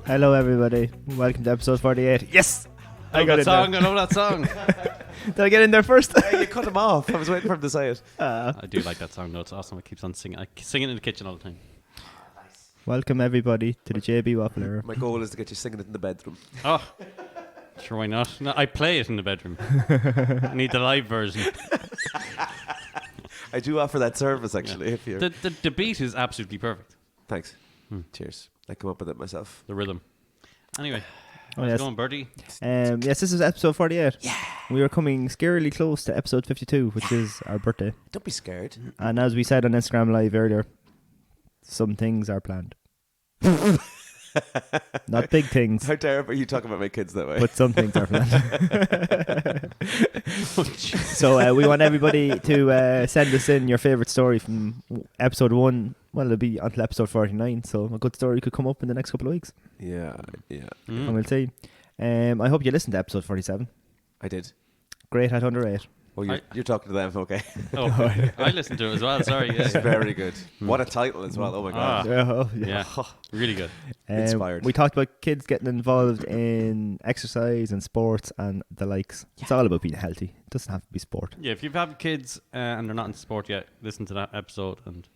Hello, everybody. Welcome to episode 48. Yes! I got that song. I love that song. Did I get in there first? Hey, you cut him off. I was waiting for him to say it. I do like that song, though. It's awesome. It keeps on singing. I sing it in the kitchen all the time. Welcome, everybody, to the JB Waffler. My goal is to get you singing it in the bedroom. Oh, sure, why not? No, I play it in the bedroom. I need the live version. I do offer that service, actually. If you're The beat is absolutely perfect. Thanks. Cheers. I come up with it myself. The rhythm. Anyway, Oh, how's yes. it going, Birdie? Yes, this is episode 48. Yeah. We are coming scarily close to episode 52, which is our birthday. Don't be scared. And as we said on Instagram Live earlier, some things are planned. Not big things, How dare you talk about my kids that way? but some things are planned. So we want everybody to send us in your favourite story from episode 1. Well, it'll be until episode 49, so a good story could come up in the next couple of weeks. yeah. And we'll see. I hope you listened to episode 47. I did. Great at under 8. Well, you're talking to them, okay. Oh, I listened to it as well. Sorry. It's Yeah. very good. What a title as well. Oh, my God. Yeah. Really good. Inspired. We talked about kids getting involved in exercise and sports and the likes. It's all about being healthy. It doesn't have to be sport. Yeah, if you've had kids and they're not in sport yet, listen to that episode and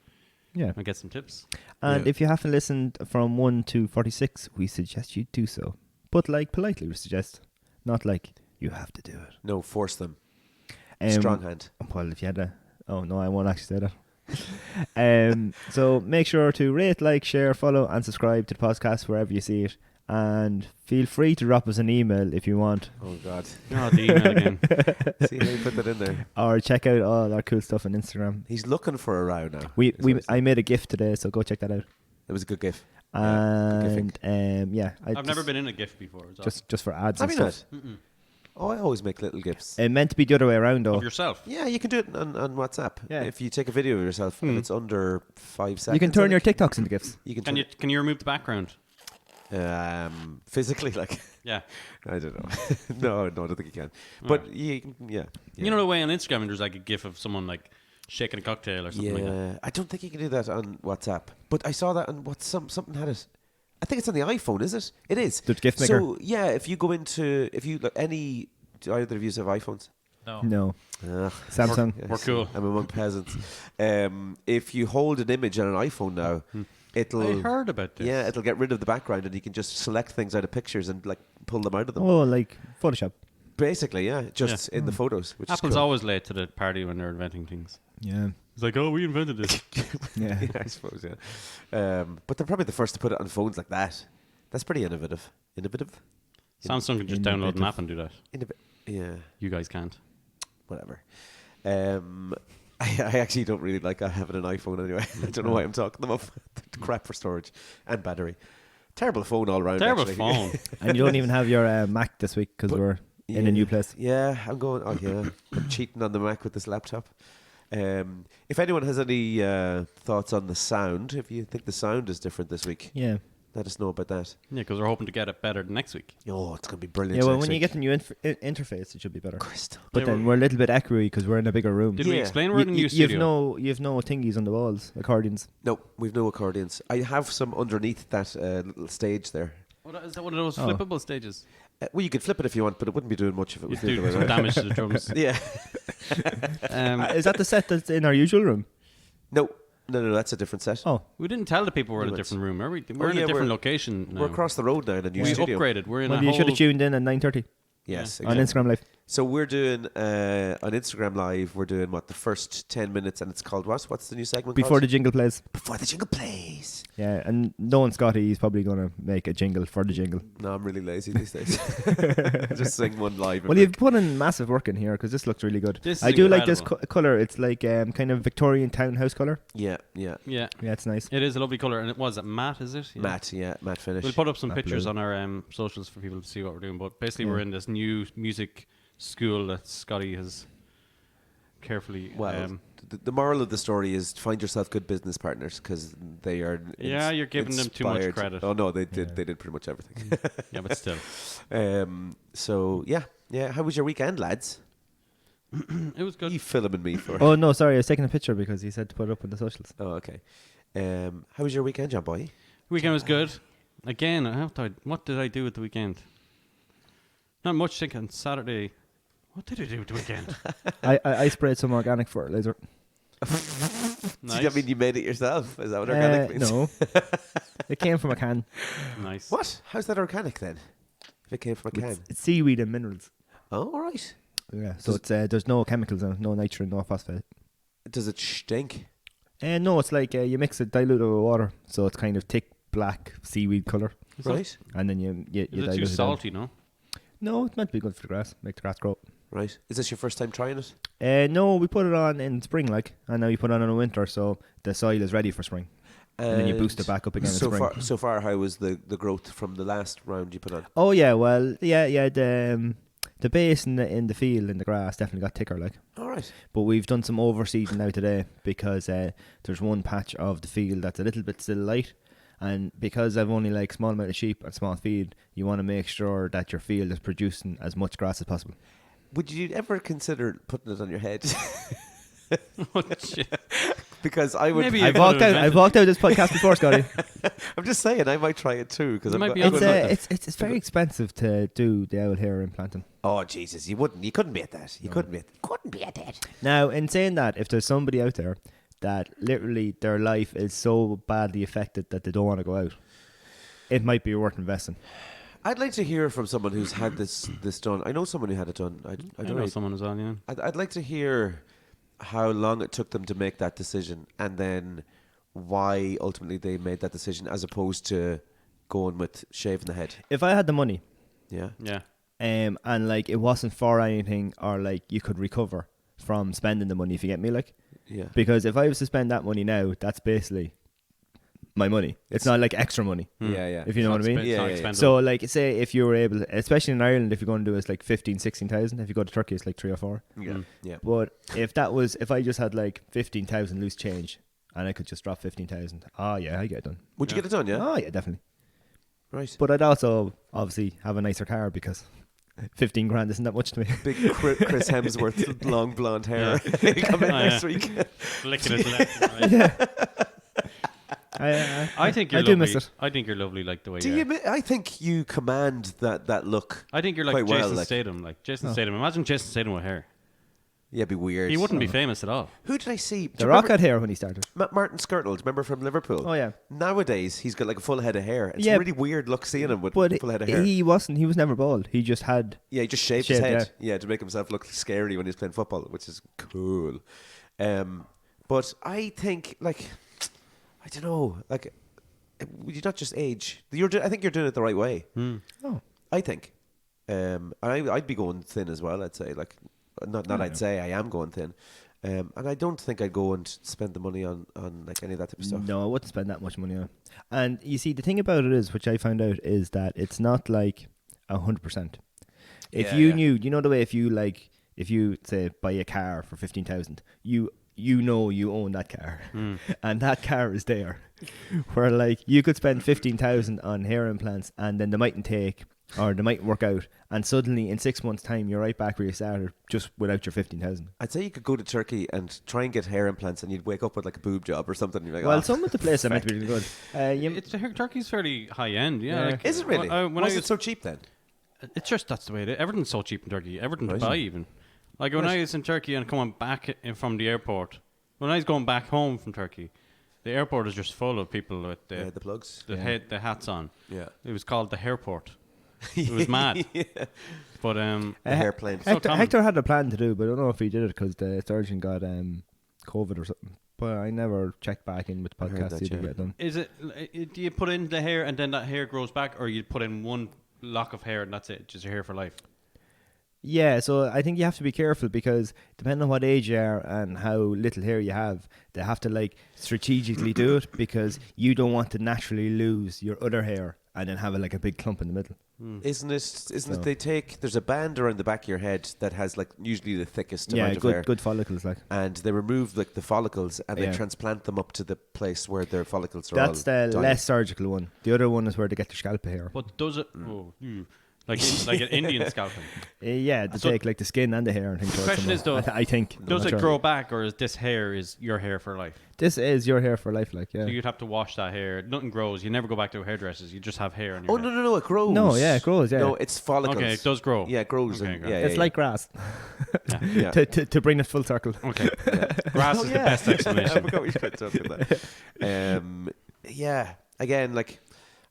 Yeah. get some tips. And Yeah. if you haven't listened from 1 to 46, we suggest you do so. But like politely we suggest. Not like you have to do it. No, force them. Um, Strong hand. Well, if you had a... Oh, no, I won't actually say that. So make sure to rate, like, share, follow and subscribe to the podcast wherever you see it. And feel free to drop us an email if you want. Oh, God. Oh, the email again. See how you put that in there. Or check out all our cool stuff on Instagram. He's looking for a row now. I made a GIF today, so go check that out. It was a good gif. Yeah, good And gif. I I've never been in a GIF before. just for ads Have and you stuff. not? Oh, I always make little gifs. It meant to be the other way around though. Of yourself. Yeah, you can do it on WhatsApp. Yeah. If you take a video of yourself and it's under 5 seconds. You can turn I your think, TikToks into GIFs. You can Can turn you remove the background? physically, like, Yeah. I don't know. no, I don't think you can. But yeah. You know the way on Instagram there's like a GIF of someone like shaking a cocktail or something like that. Yeah, I don't think you can do that on WhatsApp. But I saw that on something had it. I think it's on the iPhone, is it? It is. The GIF maker? So yeah, if you go into do either of you have iPhones? No. Ugh. Samsung. We're cool. I'm among peasants. If you hold an image on an iPhone now, it'll I heard about this. yeah, it'll get rid of the background and you can just select things out of pictures and like pull them out of them. Oh, like Photoshop. Basically, yeah, just in the photos. Which Apple's is cool. always late to the party when they're inventing things. Yeah. It's like, oh, we invented this. Yeah. Yeah, I suppose, yeah. But they're probably the first to put it on phones like that. That's pretty innovative. Innovative? Samsung can just download an app and do that. Yeah, You guys can't. whatever. I actually don't really like having an iPhone anyway. I don't know why I'm talking them up. Crap for storage and battery. Terrible phone all around. Terrible actually. phone. And you don't even have your Mac this week because we're in a new place. Yeah, I'm going. Oh yeah, I'm cheating on the Mac with this laptop. If anyone has any thoughts on the sound, if you think the sound is different this week, Yeah. let us know about that. Yeah, because we're hoping to get it better next week. Oh, it's going to be brilliant. Yeah, well, next when you week. get the new interface, it should be better. Crystal. But Yeah, then we're a little bit echoey because we're in a bigger room. Did we Yeah. explain we're in a new You've studio? no thingies on the walls, accordions. No, we've no accordions. I have some underneath that little stage there. Is that one of those Oh. flippable stages? Well, you could flip it if you want, but it wouldn't be doing much if it You was the other do way some around. damage to the drums. Yeah. Is that the set that's in our usual room? No, that's a different set. Oh, We didn't tell the people we're in a Right. different room, are we? We're in yeah, a different we're- location now. We're across the road now in a new We studio. upgraded. We're in well, a you whole... should have tuned in at 9:30 Yes, on exactly. Instagram Live. So we're doing on Instagram Live. We're doing the first 10 minutes, and it's called what? What's the new segment? Before called? the jingle plays. Before the jingle plays. Yeah, and knowing Scotty, he's probably going to make a jingle for the jingle. No, I'm really lazy these days. Just sing one live. Well, you've put in massive work in here because this looks really good. This is I do like this incredible. colour. It's like kind of Victorian townhouse colour. Yeah. Yeah, Yeah, it's nice. it is a lovely colour. And it was matte, is it? Yeah. Matte finish. We'll put up some Matte pictures blue. on our socials for people to see what we're doing. But basically, Yeah. we're in this new music school that Scotty has carefully... Well, the moral of the story is find yourself good business partners because they are. Yeah, you're giving them too much inspired. credit. Oh no, they did. Yeah. They did pretty much everything. yeah, but still. So yeah. How was your weekend, lads? It was What are you good. filming me for? Oh no, sorry, I was taking a picture because he said to put it up on the socials. Oh, okay. How was your weekend, John Boy? Weekend was good. Again, what did I do at the weekend? Not much. Thinking Saturday. What did I do at the weekend? I sprayed some organic fertilizer. Does Nice. that mean you made it yourself? Is that what organic means? No, it came from a can. Nice. What? How's that organic then? If it came from a can. It's seaweed and minerals. Oh, all right. Yeah, so it's there's no chemicals in it, no nitrogen, no phosphate. Does it stink? No, it's like you mix it diluted with water, so it's kind of thick black seaweed color, Right. and then you Is dilute it too it down. salty? No. No, it's meant to be good for the grass, make the grass grow. Right. Is this your first time trying it? No, we put it on in spring, and now you put it on in winter, so the soil is ready for spring, and then you boost it back up again in spring. So far, how was the growth from the last round you put on? Oh yeah, well, yeah, the base in the field in the grass definitely got thicker, like. All right. But we've done some overseeding now today because there's one patch of the field that's a little bit still light, and because I've only like small amount of sheep and small feed, you want to make sure that your field is producing as much grass as possible. Would you ever consider putting it on your head? Oh, shit. Because I would. Maybe I've you walked could've out. I've invented- walked out this podcast before, Scotty. I'm just saying, I might try it too. Because You might be It's onto something. it's very expensive to do the owl hair implanting. Oh Jesus, you wouldn't. You couldn't be at that. You couldn't be. Couldn't be at that. Now, in saying that, if there's somebody out there that literally their life is so badly affected that they don't want to go out, it might be worth investing. I'd like to hear from someone who's had this done. I know someone who had it done. I I don't know know. someone as well. Yeah. I'd like to hear how long it took them to make that decision, and then why ultimately they made that decision, as opposed to going with shaving the head. If I had the money, Yeah. Yeah. and like it wasn't for anything, or like you could recover from spending the money, if you get me, like. Yeah. Because if I was to spend that money now, that's basically my money. It's not like extra money, Yeah. if you know what I mean. Yeah, yeah. Expensive. So, like, say if you were able, especially in Ireland, if you're going to do it's like 15, 16,000. If you go to Turkey, it's like 3 or 4. Yeah. Mm. Yeah. But if I just had like 15,000 loose change, and I could just drop 15,000, yeah, I get it done. Would you get it done? Yeah. Oh yeah, definitely. Right. But I'd also obviously have a nicer car because 15 grand isn't that much to me. Big Chris Hemsworth, long blonde hair. Yeah. Come in Oh, next yeah. week. Flicking it left and right. I think you're I do lovely. miss it. I think you're lovely, like the way Do you you? are. I think you command that look. I think you're like quite well, Jason like- Statham. Like Jason Oh. Statham. Imagine Jason Statham with hair. Yeah, it'd be weird. He wouldn't be famous at all. Who did I see? Do The you Rock remember had hair when he started. Martin Skirtle? Remember from Liverpool? Oh yeah, Nowadays, he's got like a full head of hair. It's Yeah. a really weird look seeing him with but full head of hair. he wasn't. He was never bald. He just had. Yeah, he just shaved his Shaved, head. Yeah, to make himself look scary when he's playing football, which is cool. But I think, like, I don't know, like, would you not just age? I think you're doing it the right way. Oh, I think. I'd be going thin as well. I'd say, like, not. I'd say I am going thin. And I don't think I'd go and spend the money on like any of that type of stuff. no, I wouldn't spend that much money on it. And you see, the thing about it is, which I found out, is that it's not like 100%. If Yeah, you yeah. knew, you know the way if you say buy a car for 15,000, you know you own that car, and that car is there. Where like you could spend 15,000 on hair implants, and then they mightn't take, or they might work out, and suddenly in 6 months' time you're right back where you started, just without your 15,000. I'd say you could go to Turkey and try and get hair implants, and you'd wake up with like a boob job or something. You're like, Well, "Oh, some of the places are meant to be really good. Turkey's fairly high end. Yeah. Yeah. Like, is it really? when Why I is was it so cheap then? It's just that's the way it is. Everything's so cheap in Turkey. Everything to Right. buy, even. Like when I was in Turkey and coming back from the airport, when I was going back home from Turkey, the airport is just full of people with The plugs. the hats on. Yeah. It was called the Hairport. It was mad. But The hair plane. So common. Hector had a plan to do, but I don't know if he did it because the surgeon got COVID or something. But I never checked back in with the I heard podcast that, to see if he yeah. get it done. is it? Do you put in the hair and then that hair grows back, or you put in one lock of hair and that's it, just your hair for life? Yeah, so I think you have to be careful because depending on what age you are and how little hair you have, they have to like strategically do it because you don't want to naturally lose your other hair and then have like a big clump in the middle. Isn't it No. they take, there's a band around the back of your head that has like usually the thickest Yeah, amount of hair. good follicles like. And they remove like the follicles and they Yeah. transplant them up to the place where their follicles are That's all the dying. less surgical one. The other one is where they get their scalp hair. But does it? like an Indian scalping. Yeah, they So- take like the skin and the hair and things. The question is, though, I think. I'm Does not it sure. grow back, or is this hair is your hair for life? This is your hair for life, like, yeah. So you'd have to wash that hair. Nothing grows. You never go back to hairdressers. You just have hair on your Oh head. no, it grows. No, yeah, it grows, yeah. No, it's follicles. Okay, it does grow. Yeah, it grows. Okay, and, okay. yeah, It's yeah, like grass. yeah. to bring it full circle. Okay. Grass Oh, is yeah. the best I explanation. forgot we should talk about that. Yeah. Again, like,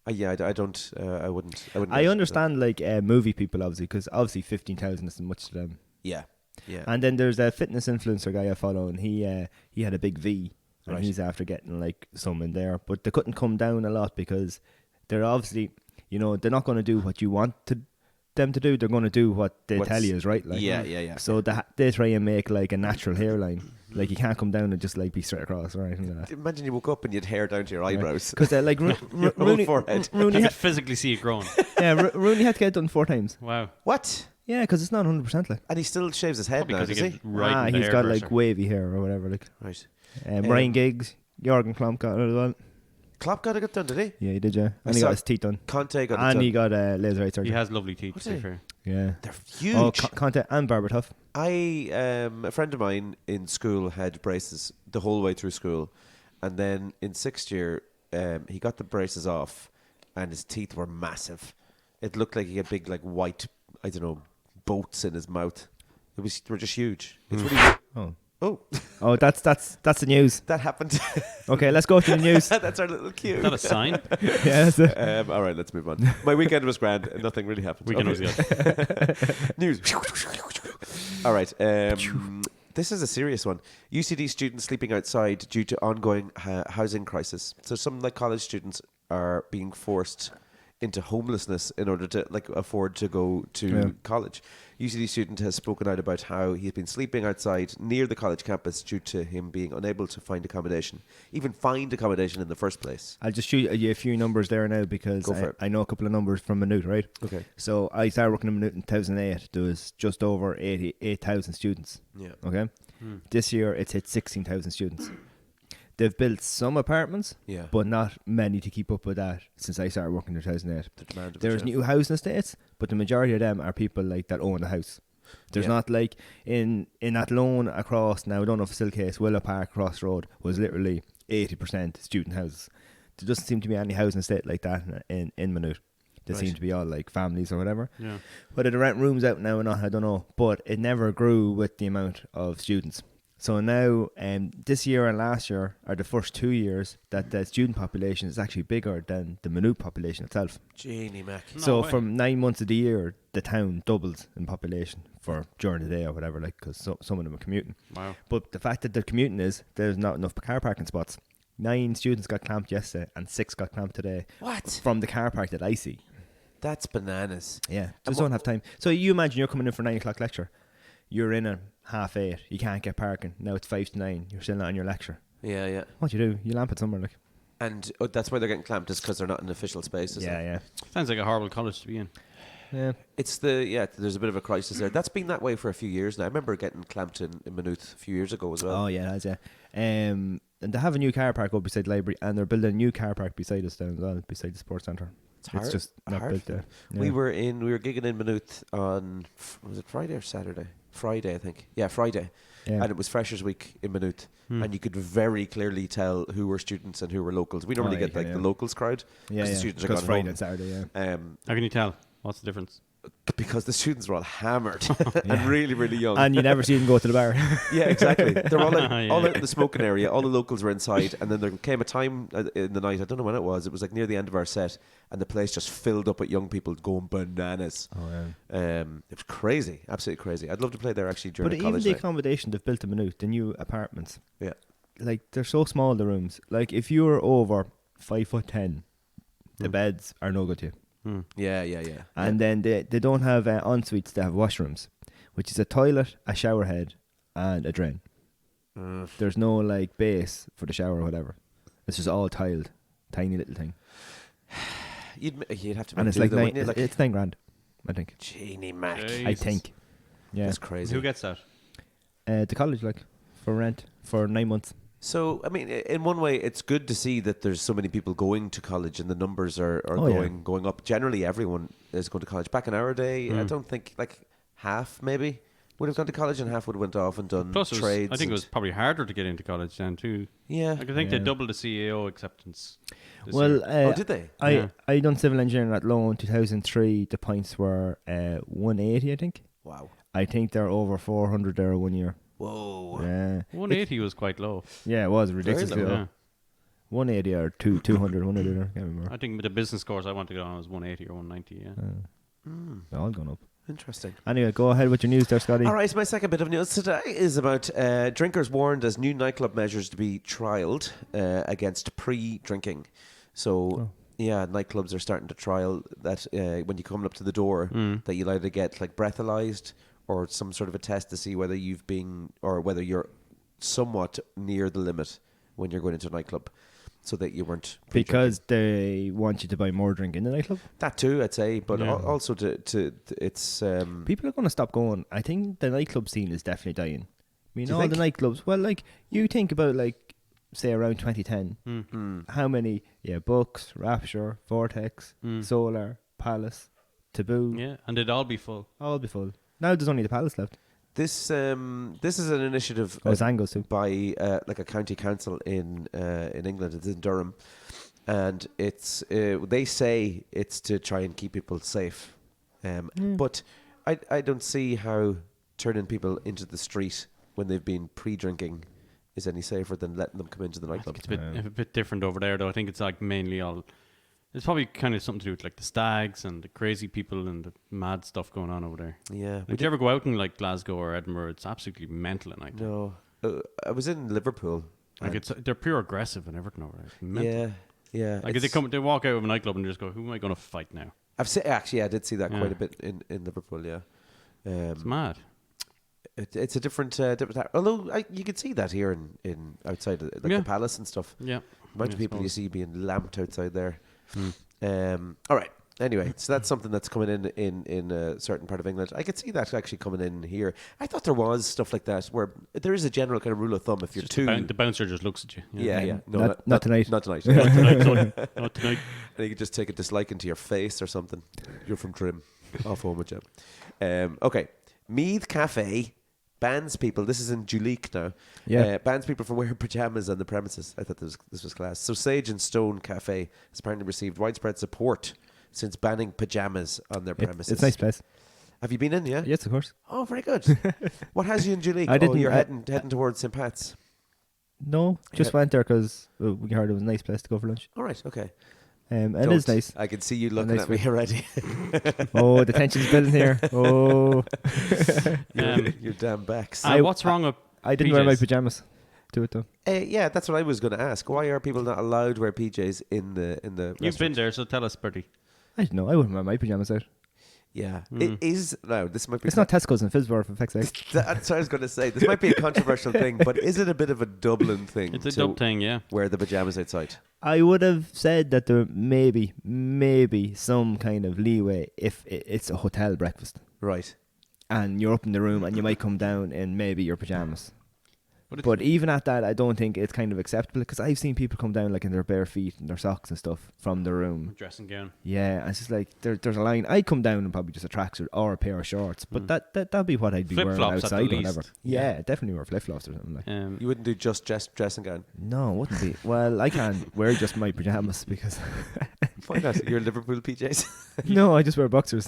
yeah, I don't. I wouldn't. I understand, like, movie people, obviously, because obviously 15,000 isn't much to them. Yeah. Yeah. And then there's a fitness influencer guy I follow, and he had a big V, and Right. he's after getting like some in there, but they couldn't come down a lot because they're obviously, they're not going to do what you want them to do. They're going to do what they tell you is right. Like, yeah. So they try and make like a natural hairline. Like, you can't come down and just like be straight across or anything like that. Imagine you woke up and you had hair down to your eyebrows. Because like Your whole Rooney, forehead. Rooney, You could physically see it growing. Rooney had to get it done 4 times. Wow. What? Yeah, because it's not 100% like. And he still shaves his head Probably now, 'cause does he he? gets right in the He's got like hairdresser. wavy hair or whatever. Like Right. Ryan Giggs, Jurgen Klopp got it as well. Klopp got it done, did he? Yeah, he did. Yeah, I and he saw- got his teeth done. Conte got it And done. he got laser eye He surgery. has lovely teeth, What to be is fair. Yeah. They're huge. Oh, Conte and Berbatov. A friend of mine in school had braces the whole way through school, and then in 6th year, he got the braces off, and his teeth were massive. It looked like he had big, like white, I don't know, boats in his mouth. They were just huge. It's really. Oh. Oh, Oh, that's the news. that happened. Okay, let's go to the news. That's our little cue. Is that a sign? Yeah, that's it. All right, let's move on. My weekend was grand. And nothing really happened. Weekend was good. News. All right. This is a serious one. UCD students sleeping outside due to ongoing housing crisis. So some like college students are being forced into homelessness in order to like afford to go to college. UCD student has spoken out about how he's been sleeping outside near the college campus due to him being unable to find accommodation, even find accommodation in the first place. I'll just shoot you a few numbers there now because Go for it. I know a couple of numbers from Minute, right? Okay. So I started working in Minute in 2008. There was just over 88,000 students. Yeah. Okay. This year it's hit 16,000 students. They've built some apartments, Yeah. but not many to keep up with that since I started working in 2008. The demand of it, There's yeah. new housing estates, but the majority of them are people like that own the house. There's Yeah. not like in Athlone across, now I don't know if it's still the case, Willow Park Cross Road was literally 80% student houses. There doesn't seem to be any housing estate like that in Minute. They Right. seem to be all like families or whatever. Yeah. Whether they rent rooms out now or not, I don't know. But it never grew with the amount of students. So now, this year and last year are the first 2 years that the student population is actually bigger than the Minute population itself. Genie Mac. No So way. from 9 months of the year, the town doubles in population for during the day or whatever, like because some of them are commuting. Wow. But the fact that they're commuting is there's not enough car parking spots. 9 students got clamped yesterday and 6 got clamped today What? from the car park that I see. That's bananas. Yeah, just don't have time. So you imagine you're coming in for 9 o'clock lecture. You're in at 8:30. You can't get parking. Now it's 5 to 9. You're still not on your lecture. Yeah, yeah. What do? You lamp it somewhere like. And that's why they're getting clamped, is because they're not in official spaces. Yeah. Sounds like a horrible college to be in. Yeah. It's there's a bit of a crisis there. That's been that way for a few years now. I remember getting clamped in Maynooth a few years ago as well. Oh yeah, that's yeah. And they have a new car park up beside the library, and they're building a new car park beside us down as well, beside the sports centre. It's hard. just not hard built for there. them. We were gigging in Maynooth on was it Friday or Saturday? Friday, I think. Yeah, Friday. Yeah. And it was Freshers Week in Maynooth, Hmm. and you could very clearly tell who were students and who were locals. We normally Oh, get yeah, like yeah. the locals crowd Yeah, the yeah. students are Because gone Friday home. and Saturday. Yeah. um, How can you tell? What's the difference? because the students were all hammered and Yeah. really, really young. And you never see them go to the bar. Yeah, exactly. They're all out, Yeah. all out in the smoking area. All the locals were inside, and then there came a time in the night. I don't know when it was. It was like near the end of our set, and the place just filled up with young people going bananas. Oh yeah. It was crazy, absolutely crazy. I'd love to play there actually during But a even college the night. accommodation they've built in Minute, the new apartments, Yeah, like they're so small, the rooms. Like if you're over 5'10", the Mm. beds are no good to you. Hmm. yeah. And then they don't have en-suites, they have washrooms, which is a toilet, a shower head, and a drain. There's no like base for the shower or whatever. It's just all tiled, tiny little thing. You'd have to. And make it's do like, though, wouldn't you? it's $9,000, I think. Genie Mac. Jeez. I think. Yeah. That's crazy. Who gets that? The college, like, for rent for 9 months. So, I mean, in one way, it's good to see that there's so many people going to college and the numbers are Oh, yeah. going up. Generally, everyone is going to college. Back in our day, I don't think, like, half maybe would have gone to college and half would have went off and done Plus, trades. I think it and- was probably harder to get into college then too. Yeah. Like, I think they Yeah. doubled the CAO acceptance. this Well, year. Oh, did they? Yeah. I done civil engineering at Lowe in 2003. The points were 180, I think. Wow. I think they're over 400 there 1 year. Whoa. Yeah, 180 was quite low. yeah, it was ridiculously low. low. Yeah. 180 or 200, 180, I can't remember. I think with the business course I want to go on was 180 or 190. Yeah. They're all gone up. Interesting. Anyway, go ahead with your news there, Scotty. All right, my second bit of news today is about drinkers warned as new nightclub measures to be trialled against pre-drinking. So, yeah, nightclubs are starting to trial that when you come up to the door, that you'll either get like breathalyzed or some sort of a test to see whether you've been or whether you're somewhat near the limit when you're going into a nightclub, so that you weren't Because they want you to buy more drink in the nightclub. that too, I'd say, but Yeah. also to it's People are going to stop going. I think the nightclub scene is definitely dying. I mean, Do you all think? the nightclubs. Well, like you think about like say around 2010, how many? Yeah, Bucks, Rapture, Vortex, Solar, Palace, Taboo. Yeah, and they'd all be full. All be full. Now there's only the Palace left. this is an initiative Oh, Zangos too. by like a county council in England. It's in Durham, and it's they say it's to try and keep people safe. But I don't see how turning people into the street when they've been pre-drinking is any safer than letting them come into the nightclub. It's a bit different over there, though. I think it's like mainly all. It's probably kind of something to do with like the stags and the crazy people and the mad stuff going on over there. Yeah, Like, if you ever go out in like Glasgow or Edinburgh, it's absolutely mental at night. no, I was in Liverpool. Like and- they're pure aggressive and everything over there. It's mental. yeah. Like if they walk out of a nightclub and just go, "Who am I going to fight now?" Actually, I did see that Yeah. quite a bit in Liverpool. Yeah, It's mad. it's a different. Although you could see that here in outside like Yeah. the palace and stuff. Yeah. Amount of people you see being lamped outside there. All right. Anyway, so that's something that's coming in a certain part of England. I could see that actually coming in here. I thought there was stuff like that where there is a general kind of rule of thumb if you're Just too. the bouncer just looks at you. Yeah. No, Not tonight. Not tonight. Not tonight, son. Not tonight. And you could just take a dislike into your face or something. You're from Trim. Off home with you. Okay. Meath Cafe bans people. This is in Duleek now. Yeah. Bans people from wearing pajamas on the premises. I thought this was class. So Sage and Stone Cafe has apparently received widespread support since banning pajamas on their premises. It's a nice place. Have you been in? Yeah. Yes, of course. Oh, very good. What has you in Duleek? I didn't- You're I- heading towards St Pat's. No, just went there because we heard it was a nice place to go for lunch. All right. Okay. It is Don't. nice. I can see you looking nice at me way. already. Oh, the tension's building here. Oh, Your damn backs. What's wrong with I didn't wear my PJs? pajamas to it though. Yeah, that's what I was going to ask. Why are people not allowed to wear PJs in the You've been restaurant? there, so tell us, Bertie. I don't know. I wouldn't wear my pajamas out. Yeah, it is. No, this might be. It's not Tesco's in Fisborough, for fuck's sake. That's what I was going to say. This might be a controversial thing, but is it a bit of a Dublin thing? It's a to dub thing, yeah. wear the pajamas outside. I would have said that there maybe some kind of leeway if it's a hotel breakfast Right. and you're up in the room and you might come down in maybe your pajamas. But it's- But even at that, I don't think it's kind of acceptable because I've seen people come down like in their bare feet and their socks and stuff from the room. Dressing gown. Yeah, and it's just like there's a line. I'd come down in probably just a tracksuit or a pair of shorts, but that'd be what I'd be wearing Flip-flops at the outside or whatever. least. Yeah, definitely wear flip flops or something like. You wouldn't do just dressing gown. No, it wouldn't be. Well, I can't wear just my pajamas because Why not? Your Liverpool PJs. no, I just wear boxers.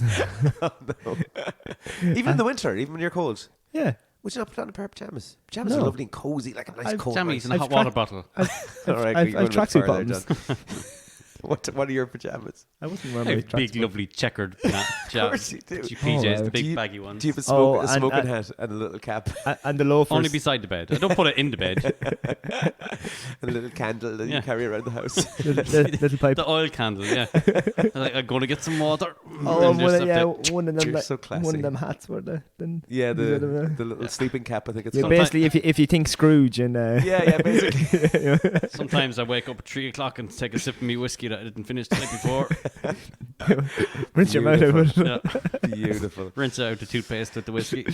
Oh, no. Even in the winter, even when you're cold. Yeah, Would you not put on a pair of pajamas? Pajamas No. are lovely and cozy, like a nice cold Jammies night. and a hot water bottle. All right, I've you're going a bit tracksuit far there, bottoms. John. What are your pajamas? I wasn't wearing my Big, tracksuit. lovely checkered Of course you do. PJs, wow. the big Do you- baggy ones. Do you have a, Oh, a and- smoking hat and a little cap And the loafers. Only beside the bed. I don't put it in the bed. and a little candle that Yeah. you carry around the house? little pipe. The oil candle, yeah. I'm going to get some water. Oh, And just have to- one of them. You're like, so classy. one of them hats were the. Yeah, Is it a- the little sleeping cap, I think it's Yeah, called. Sometimes- basically, if you think Scrooge and Yeah, basically. Sometimes I wake up at 3 o'clock and take a sip of me whiskey that I didn't finish the night before. Rinse your mouth out with it. Yeah. Beautiful. Rinse out the toothpaste with the whiskey.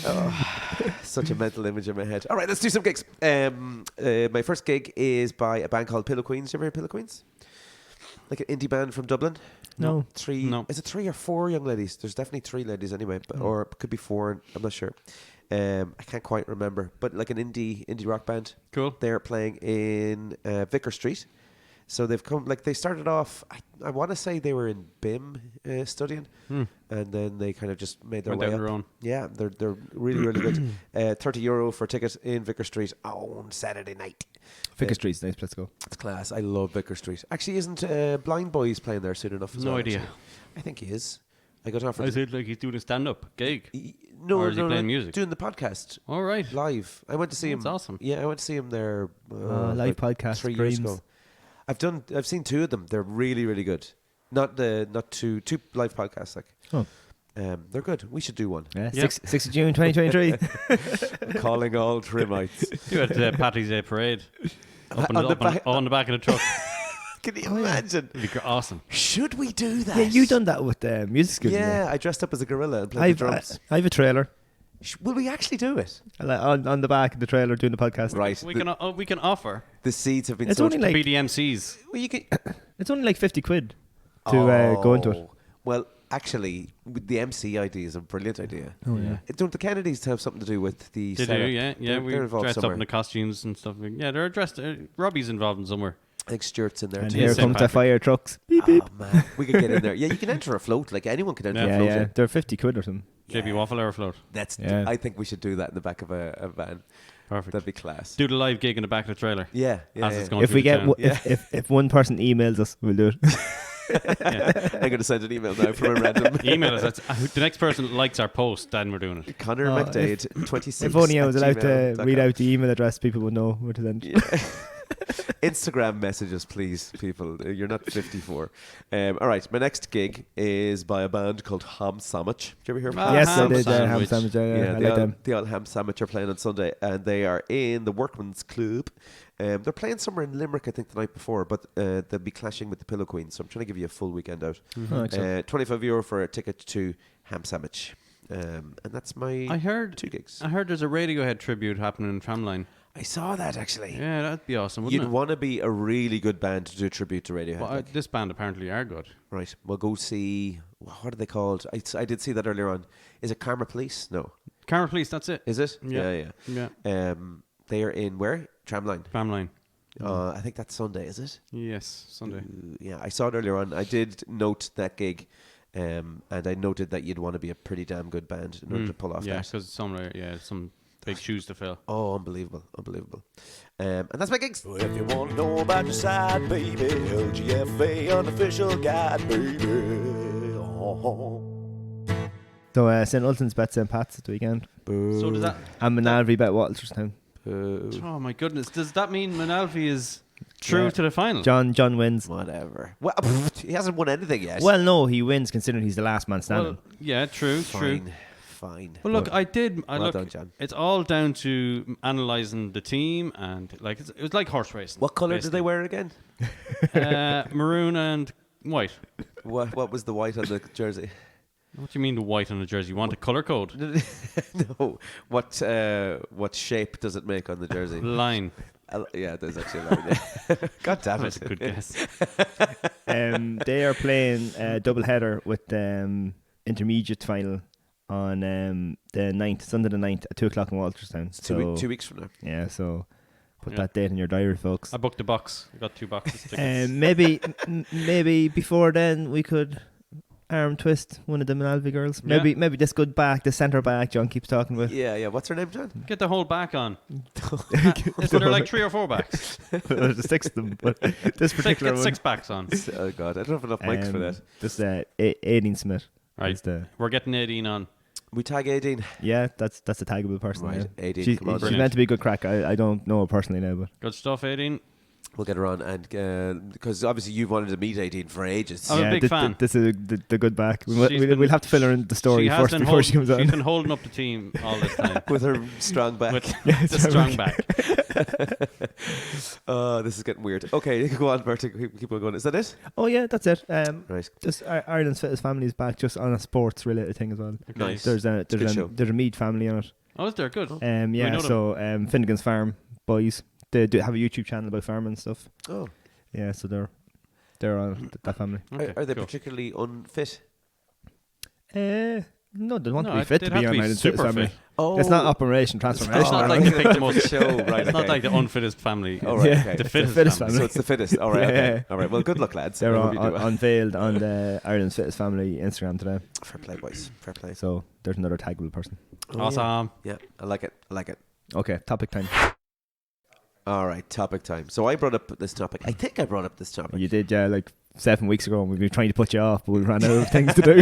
Such a mental image in my head. All right, let's do some gigs. My first gig is by a band called Pillow Queens. You ever heard Pillow Queens? Like an indie band from Dublin. No. No. Is it 3 or 4 young ladies? There's definitely 3 ladies anyway, but, or it could be 4. I'm not sure. I can't quite remember. But like an indie rock band. Cool. They're playing in Vicar Street. So they've come, like they started off, I want to say they were in BIM studying, and then they kind of just made their Went way down up. their own. Yeah, they're really, really good. €30 for a ticket in Vicar Street on Saturday night. Vicar Street's nice place to go. It's class. I love Vicar Street. Actually, isn't Blind Boys playing there soon enough as No well? idea. Actually? I think he is. I got offered. I said like he's doing a stand-up gig. No, or is he no, playing no, music? doing the podcast All right. live. I went to see him. That's awesome. Yeah, I went to see him there. Live about podcast 3 years dreams. ago. I've seen 2 of them. They're really, really good. Not two live podcasts like. Oh. They're good. We should do one. Yeah, Yeah. 6th of June 2023. Calling all Trimites. Do it at Patty's Day Parade. Up On the back- on the back of the truck. Can you imagine? It'd be awesome. Should we do that? Yeah, you done that with music school. Yeah, I dressed up as a gorilla and played the drums. I have a trailer. Will we actually do it? On the back of the trailer doing the podcast. Right. We can offer The seeds have been It's sowed. only like BDMCs. Well, you can, it's only like 50 quid to go into it. Well, actually, with the MC idea is a brilliant idea. Oh yeah. Don't the Kennedys have something to do with the They setup? do, yeah. We They're involved dressed up somewhere. in the costumes and stuff. Yeah, they're dressed. Robbie's involved in somewhere. I think Stuart's in there And too. here St. comes the Patrick. fire trucks. Beep beep. Oh man, we could get in there. Yeah, you can enter a float. Like anyone can enter Yeah. a Yeah, float. yeah. They're 50 quid or something. JB Waffle Hour float. That's. Yeah. I think we should do that in the back of a van. Perfect. That'd be class. Do the live gig in the back of the trailer. Yeah, yeah. As yeah. it's going If through we the get town. if one person emails us, we'll do it. I'm going to send an email now from a random. Email us. The next person that likes our post, then we're doing it. Connor Oh, McDade, 26. If only I was allowed to @gmail.com. read out the email address, people would know where to send. Yeah. Instagram messages, please, people. You're not 54. All right, my next gig is by a band called Ham Sandwich. Did you ever hear of Ah, Ham Yes, I ham did. Ham sandwich. sandwich. Yeah, I the, like old, them. the old Ham Sandwich are playing on Sunday, and they are in the Workman's Club. They're playing somewhere in Limerick, I think, the night before, but they'll be clashing with the Pillow Queens, so I'm trying to give you a full weekend out. Oh, excellent. €25 for a ticket to Ham Sandwich. And that's my I heard 2 gigs. I heard there's a Radiohead tribute happening in Tramline. I saw that, actually. Yeah, that'd be awesome, wouldn't You'd it? want to be a really good band to do a tribute to Radiohead. Well, like. this band apparently are good. Right, we'll go see. What are they called? I did see that earlier on. Is it Karma Police? No, Karma Police, that's it. is it? Yeah. yeah. Yeah, They are in where? Tramline. Tramline. I think that's Sunday. Is it? Yes, Sunday. Yeah, I saw it earlier on. I did note that gig, and I noted that you'd want to be a pretty damn good band in order to pull off Yeah, that. because some big shoes to fill. Oh, unbelievable, unbelievable. And that's my gigs. Well, if you want to know about your side, baby, LGFA unofficial guide, baby. Oh. So St. Ultan's bet St. Pat's at the weekend. So does that? And Manalvi bet Walterstown. Oh my goodness! Does that mean Manalvi is through Yeah. to the final? John wins. Whatever. Well, he hasn't won anything yet. Well, no, he wins considering he's the last man standing. Well, yeah, true. Fine. Well, look, Well, I well look. done, John. It's all down to analysing the team and like it was like horse racing. What colour did they wear again? Maroon and white. What was the white on the jersey? What do you mean the white on the jersey? You want a colour code? No. What shape does it make on the jersey? Line. Yeah, there's actually a line. Yeah. God damn That's it. a good guess. They are playing a double header with intermediate final on the 9th, Sunday the 9th at 2 o'clock in Walterstown. It's So 2 weeks from now. yeah, so put Yeah. that date in your diary, folks. I booked a box. I got 2 boxes. of tickets. Maybe before then we could arm twist one of the Manalvi girls. Yeah. Maybe this good back, the centre back John keeps talking about. Yeah. What's her name, John? Get the whole back on. So they're like 3 or 4 backs. There's 6 of them, but this particular Get one. 6 backs on. Oh, God. I don't have enough mics for that. This Aideen Smith. Right. is the We're getting 18 on. We tag Aideen. yeah, that's a taggable person. Right, Yeah. Aideen, She's come on. meant to be a good crack. I don't know her personally now, but Good stuff, 18. We'll get her on, and because obviously you've wanted to meet Aideen for ages. I'm a big fan. This is the good back. She's We'll have to fill her in the story first before she comes on. She's been holding up the team all this time. With her strong back. With the strong back. Oh, this is getting weird. Okay, go on, Bertie. Keep on going. Is that it? Oh yeah, that's it. Right. Just Ireland's Fittest Family is back, just on a sports related thing as well. Okay. Nice. There's a good show. there's a Mead family on it. Oh, is there? Good. Yeah. know So Finnegan's Farm boys, they do have a YouTube channel about farming and stuff. Oh. Yeah, so they're on that family. Okay, Are they cool. particularly unfit? No, they want to No, be fit they'd to have be to on be Ireland's super Fittest Family. fit. Oh. It's not Operation Transformation. It's not like they picked the most. show, right? It's not like the unfittest family. Oh, right, Yeah. okay. The The fittest, fittest family. family. So it's the fittest. All right. Yeah, Okay. yeah. All right. Well, good luck, lads. They're I hope you do well. unveiled on the Ireland's Fittest Family Instagram today. Fair play, boys. Fair play. So there's another taggable person. Oh, Awesome. Yeah, I like it. I like it. Okay, topic time. All right, topic time. So I brought up this topic. I think I brought up this topic. You did, yeah, like 7 weeks ago, and we've been trying to put you off, but we ran out of things to do.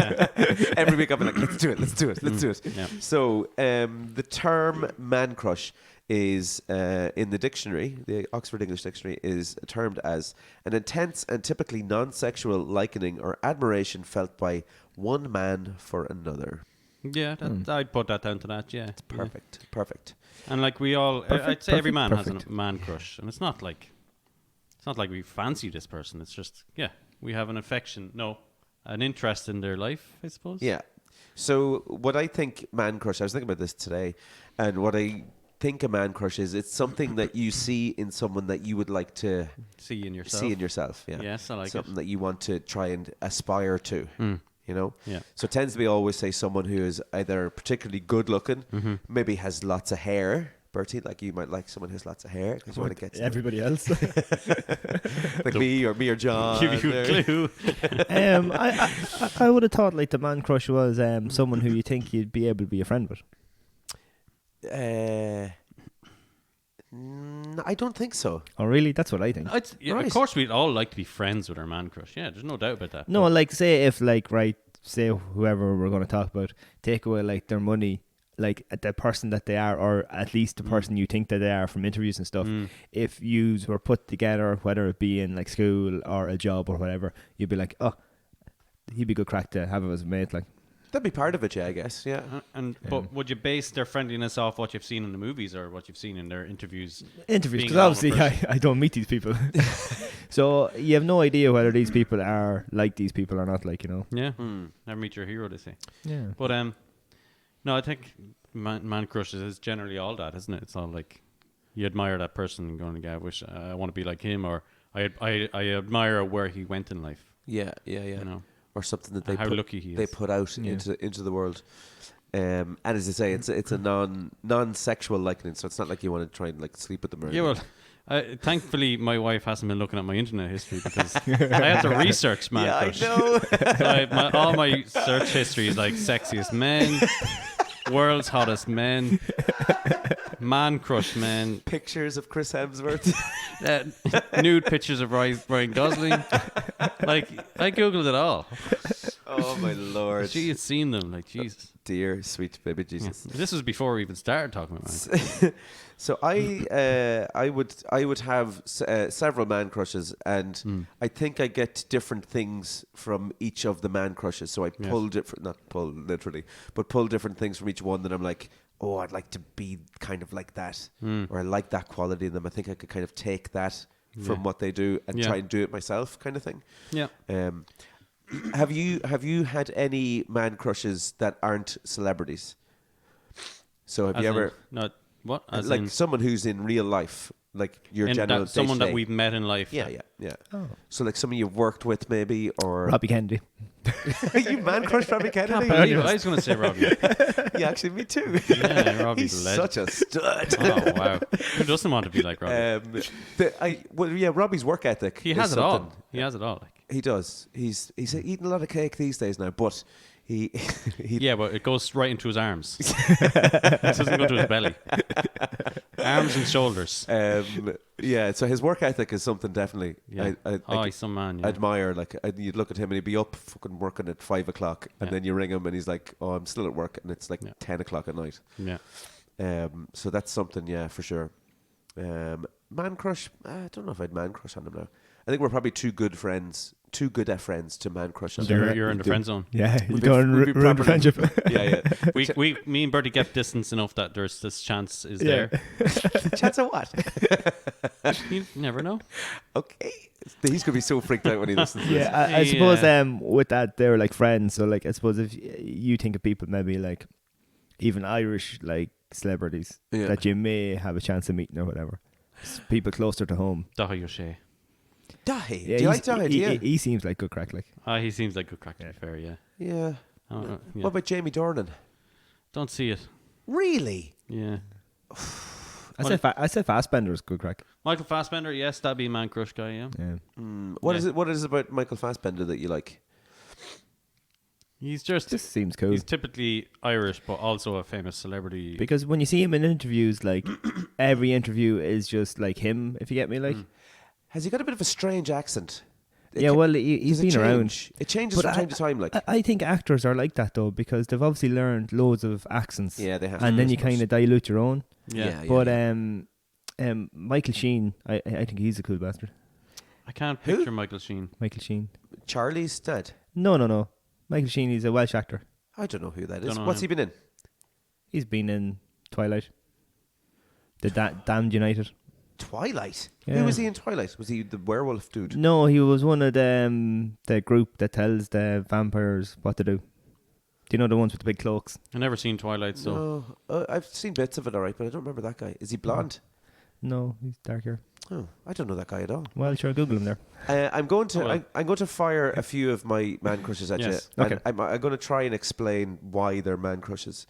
Every week I've been like, let's do it, let's do it, let's do it. Yeah. So the term man crush is in the dictionary, the Oxford English Dictionary, is termed as an intense and typically non-sexual likening or admiration felt by one man for another. Yeah, I'd put that down to that. Yeah, Perfect, perfect. And like we all, Perfect, I'd say every man perfect. has a man crush, and it's not like we fancy this person. It's just we have an affection, an interest in their life, I suppose. Yeah. So what I think man crush, I was thinking about this today, and what I think a man crush is, it's something that you see in someone that you would like to See in yourself. see in yourself. Yeah. Yes, I like something that you want to try and aspire to. it. You know. Yeah. So it tends to be always say someone who is either particularly good looking, maybe has lots of hair. Bertie, like you might like someone who has lots of hair because you want to get to them. Everybody else. Like me or John. Give you there. a clue. I would have thought like the man crush was someone who you think you'd be able to be a friend with. I don't think so. Oh, really? That's what I think. Right. Of course, we'd all like to be friends with our man crush. Yeah, there's no doubt about that. No, like say if like say whoever we're going to talk about, take away like their money, like the person that they are, or at least the person you think that they are from interviews and stuff. If you were put together, whether it be in like school or a job or whatever, you'd be like, oh, he'd be good crack to have him as a mate. Like That'd be part of it, yeah, I guess. Yeah. But would you base their friendliness off what you've seen in the movies or what you've seen in their interviews? interviews, Being because a normal obviously I don't meet these people, so you have no idea whether these people are like these people or not. Like, you know. Yeah, never meet your hero, they say. Yeah. But no, I think man crushes is generally all that, isn't it? It's all like you admire that person and going, "Yeah, I wish I want to be like him," or I admire where he went in life. Yeah. You know, Or something that they how put, lucky he is. they put out into the world. And as I say, it's a non-sexual likening, so it's not like you want to try and like sleep with them or Yeah, anything. well, thankfully my wife hasn't been looking at my internet history because I had to research man Yeah, crush. I know. So all my search history is like sexiest men, world's hottest men, man crush men, Pictures of Chris Hemsworth. nude pictures of Ryan Gosling. Like I googled it all. Oh my lord! She had seen them. Like Jesus. Dear sweet baby Yeah. Jesus. This was before we even started talking about man. So I would have several man crushes, and I think I get different things from each of the man crushes. So I pull not pull literally, but pull different things from each one that I'm like, oh, I'd like to be kind of like that, or I like that quality in them. I think I could kind of take that from what they do and try and do it myself, kind of thing. Yeah. Have you had any man crushes that aren't celebrities? So have As you in- ever not what? As like in, someone who's in real life, like your in general that, someone that day-to-day? we've met in life. Yeah. Oh. So like someone you've worked with, maybe, or Robbie Kennedy. you man crush Robbie Can't Kennedy? believe it. I was going to say Robbie. Yeah, actually, me too. Yeah, Robbie's He's a legend. such a stud. Oh wow! Who doesn't want to be like Robbie? Robbie's work ethic. He is has it all. something. He has it all. Like. He does. He's eating a lot of cake these days now, but he Yeah, but it goes right into his arms. It doesn't go to his belly. Arms and shoulders. So his work ethic is something definitely. Yeah. He's some man. Yeah. Admire. Like you'd look at him and he'd be up fucking working at 5 o'clock, and then you ring him and he's like, "Oh, I'm still at work," and it's like 10 o'clock at night. Yeah. So that's something, yeah, for sure. man crush. I don't know if I'd man crush on him now. I think we're probably too good at friends to man crush on So him. you're in the friend zone. Yeah, you We've been- don't we've been ruin the properly- friendship. Yeah, yeah. Me and Bertie get distance enough that there's this chance is Yeah. there. Chance of what? You never know. Okay. He's gonna be so freaked out when he listens to this. Yeah, I suppose Yeah. with that they're like friends. So like I suppose if you think of people maybe like even Irish like celebrities Yeah. that you may have a chance of meeting or whatever, people closer to home. Dahi O'Shea. Dahi. Yeah, Do you he's- like Dahi? He, Yeah. he seems like good crack. Like He seems like good crack, to be fair, yeah. Yeah. I don't know, yeah. What about Jamie Dornan? Don't see it. Really? Yeah. I said Fassbender's good crack. Michael Fassbender, yes, that'd be a man crush guy, yeah. Yeah, What Yeah. is it? What is it about Michael Fassbender that you like? He's just just seems cool. he's typically Irish, but also a famous celebrity. Because when you see him in interviews, like every interview is just like him. If you get me, like Has he got a bit of a strange accent? yeah. Well, he's Does it been around. change? It changes But from time to time. Like I think actors are like that though because they've obviously learned loads of accents. yeah, they have. and to, then I you suppose. kind of dilute your own. yeah. But Michael Sheen, I think he's a cool bastard. I can't Who? picture Michael Sheen. Michael Sheen. Charlie's dad. No. Michael Sheen, he's a Welsh actor. I don't know who that is. Don't know What's him. he been in? He's been in Twilight. The Damned United. Twilight. Yeah. Who was he in Twilight? Was he the werewolf dude? No, he was one of the group that tells the vampires what to do. Do you know the ones with the big cloaks? I've never seen Twilight, so No, I've seen bits of it, alright, but I don't remember that guy. Is he blonde? No, he's dark hair. Oh, I don't know that guy at all. Well, sure, Google him there. I'm going to Oh, well. I'm going to fire a few of my man crushes at Yes. you. Okay. And I'm going to try and explain why they're man crushes.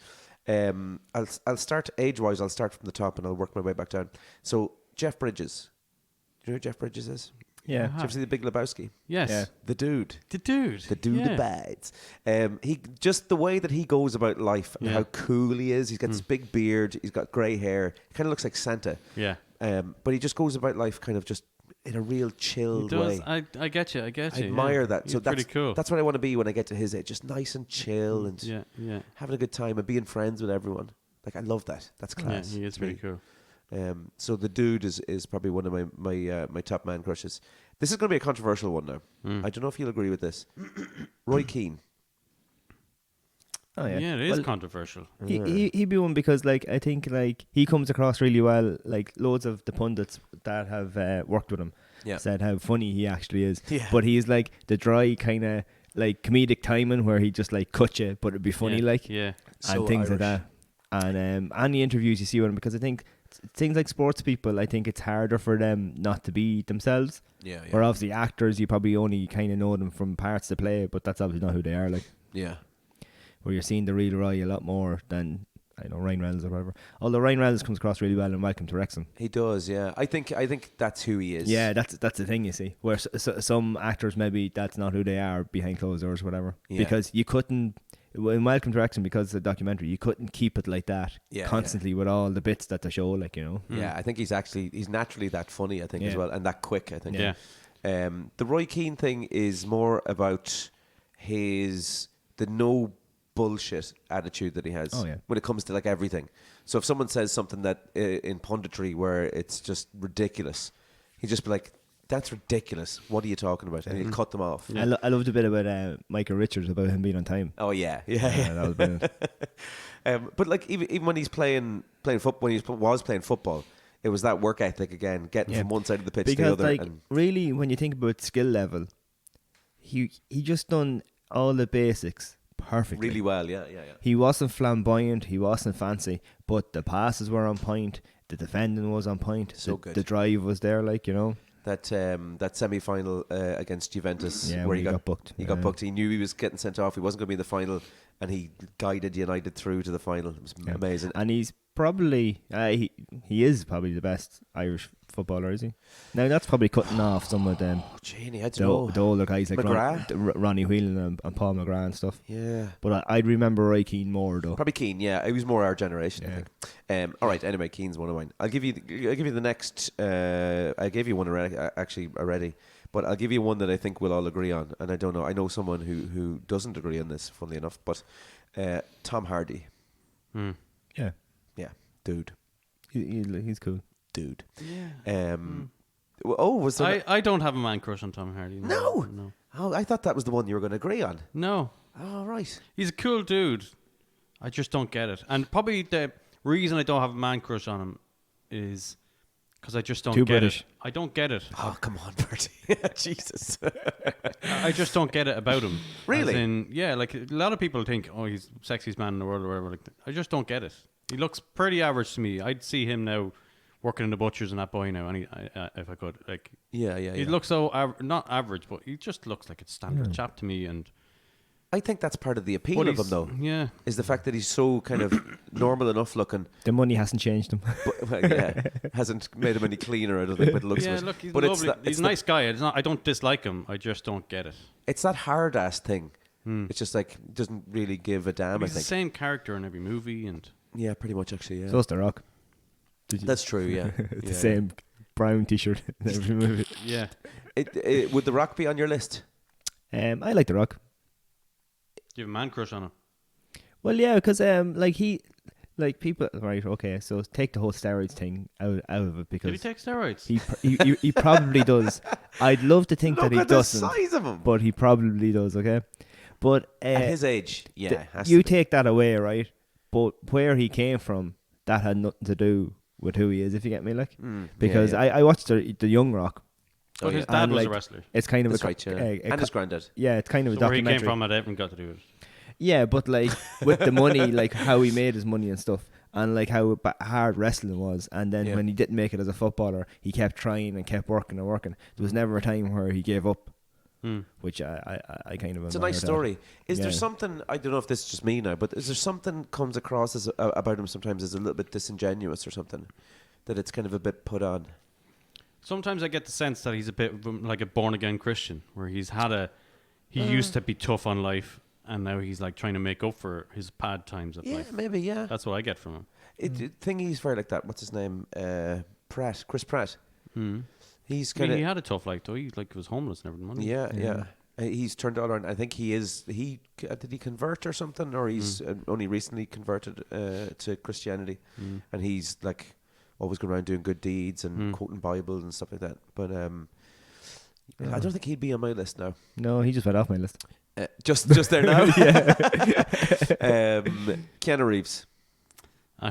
I'll start age wise. I'll start from the top and I'll work my way back down. So Jeff Bridges. Do you know who Jeff Bridges is? Yeah. Did you ever see The Big Lebowski? yes. Yeah. The dude. The dude. The dude yeah. abides. He just the way that he goes about life and Yeah. how cool he is. He's got this big beard. He's got grey hair. He kind of looks like Santa. Yeah. But he just goes about life kind of just in a real He chilled does. way. I get you. I get I you. admire yeah. that. He's So that's pretty cool. That's what I want to be when I get to his age. Just nice and chill and yeah. Yeah. having a good time and being friends with everyone. Like I love that. That's Yeah. class. He is to pretty me. cool. So the dude is probably one of my top man crushes. This is going to be a controversial one now. I don't know if you'll agree with this. Roy Keane. Oh yeah. Yeah, it is Well, controversial. He'd be one because like I think like he comes across really well. Like loads of the pundits that have worked with him Yeah. said how funny he actually is. Yeah. But he's like the dry kind of like comedic timing where he just like cut you, but it'd be funny yeah. like Yeah. and So things Irish. like that. And any interviews you see with him because I think things like sports people, I think it's harder for them not to be themselves. Yeah. Where obviously actors, you probably only kind of know them from parts to play, but that's obviously not who they are. Like Yeah. where you're seeing the real Roy a lot more than I know Ryan Reynolds or whatever. Although Ryan Reynolds comes across really well in Welcome to Wrexham. He does. Yeah. I think that's who he is. Yeah, that's the thing you see. Where some actors maybe that's not who they are behind closed doors or whatever. Yeah. Because you couldn't in Welcome to Wrexham because it's a documentary. You couldn't keep it like that Yeah, constantly with all the bits that they show. Like you know. Yeah. I think he's naturally that funny. I think as Yeah. well, and that quick. I think. Yeah. The Roy Keane thing is more about the no bullshit attitude that he has Oh, yeah. when it comes to like everything. So if someone says something that in punditry where it's just ridiculous, he'd just be like, "That's ridiculous. What are you talking about?" And he'd cut them off. Yeah. I loved a bit about Michael Richards about him being on time. Oh yeah, yeah. That was brilliant. But like even when he's playing football, when he was playing football, it was that work ethic again, getting Yeah. from one side of the pitch to the Because other. like And really, when you think about skill level, he just done all the basics perfectly. really well, yeah. He wasn't flamboyant. He wasn't fancy, but the passes were on point. The defending was on point. So the, good. The drive was there, like you know. That semi-final against Juventus, Yeah, where when he he got booked. He got Yeah. booked. He knew he was getting sent off. He wasn't going to be in the final, and he guided United through to the final. It was Yeah. amazing. And he's probably he is probably the best Irish footballer, is he? Now that's probably cutting off some of them Oh, Genie, I don't know. the older guys like McGrath? Ronnie Whelan and Paul McGrath and stuff. Yeah, But I'd remember Roy Keane more though. probably Keane. Yeah, he was more our generation. I Yeah. think. All right. Anyway, Keane's one of mine. I'll give you the next. I gave you one already, but I'll give you one that I think we'll all agree on. And I don't know. I know someone who doesn't agree on this. Funnily enough, but Tom Hardy. Hmm. Yeah, Yeah, dude. he's cool. dude. Yeah. Oh, was there? I don't have a man crush on Tom Hardy. No? No. Oh, I thought that was the one you were going to agree on. No. Oh, right. He's a cool dude. I just don't get it. And probably the reason I don't have a man crush on him is because I just don't Too get British. it. I don't get it. Oh, come on, Bertie. Jesus. I just don't get it about him. Really? As in, yeah, like a lot of people think, oh, he's the sexiest man in the world or whatever. Like, I just don't get it. He looks pretty average to me. I'd see him now working in the butchers and that boy now, and if I could, like, Yeah. he looks so not average, but he just looks like a standard chap to me. And I think that's part of the appeal but of him, he's- though, yeah, is the fact that he's so kind of normal enough looking. The money hasn't changed him. But, well, yeah, hasn't made him any cleaner, I don't think, by the looks yeah. of it. Look, he's But lovely. It's He's a nice guy. It's not. I don't dislike him. I just don't get it. It's that hard ass thing. It's just like doesn't really give a damn. I He's the think. same character in every movie, and Yeah, pretty much actually. Yeah, So's The Rock. Did you- that's true. Yeah, It's Yeah. the same brown T-shirt in every movie. yeah. Would The Rock be on your list? I like The Rock. Do you have a man crush on him? Well, yeah, because like people, right? Okay, so take the whole steroids thing out of it Did he because take steroids? he probably does. I'd love to think Look that he at the doesn't, size of him. but he probably does. Okay, but At his age, yeah. th- has you to be. take that away, right? But where he came from, that had nothing to do with who he is. If you get me, like, because yeah. I watched the Young Rock. But his yeah. dad And, was like, a wrestler. It's kind of That's a, right, yeah. a And his granddad. yeah, it's kind of So a where he documentary. came from had everything got to do with it. Yeah, but like with the money, like how he made his money and stuff, and like how hard wrestling was, and then Yeah. when he didn't make it as a footballer, he kept trying and kept working and working. There was never a time where he gave up, which I kind of. It's a admire nice that. story. Is there Yeah. something, I don't know if this is just me now, but is there something comes across as about him sometimes as a little bit disingenuous or something? That it's kind of a bit put on? Sometimes I get the sense that he's a bit like a born again Christian, where he used to be tough on life, and now he's like trying to make up for his bad times of Yeah, life. maybe, yeah. That's what I get from him. Thingy's very like that. What's his name? Pratt. Chris Pratt. He's I mean, kind of... he had a tough life though. He like was homeless and everything. wasn't he? Yeah. He's turned it all around. I think he is. Did he convert or something, or he's only recently converted to Christianity, and he's like always going around doing good deeds and quoting Bible and stuff like that. But I don't think he'd be on my list now. No, he just went off my list. Just there now. Keanu Reeves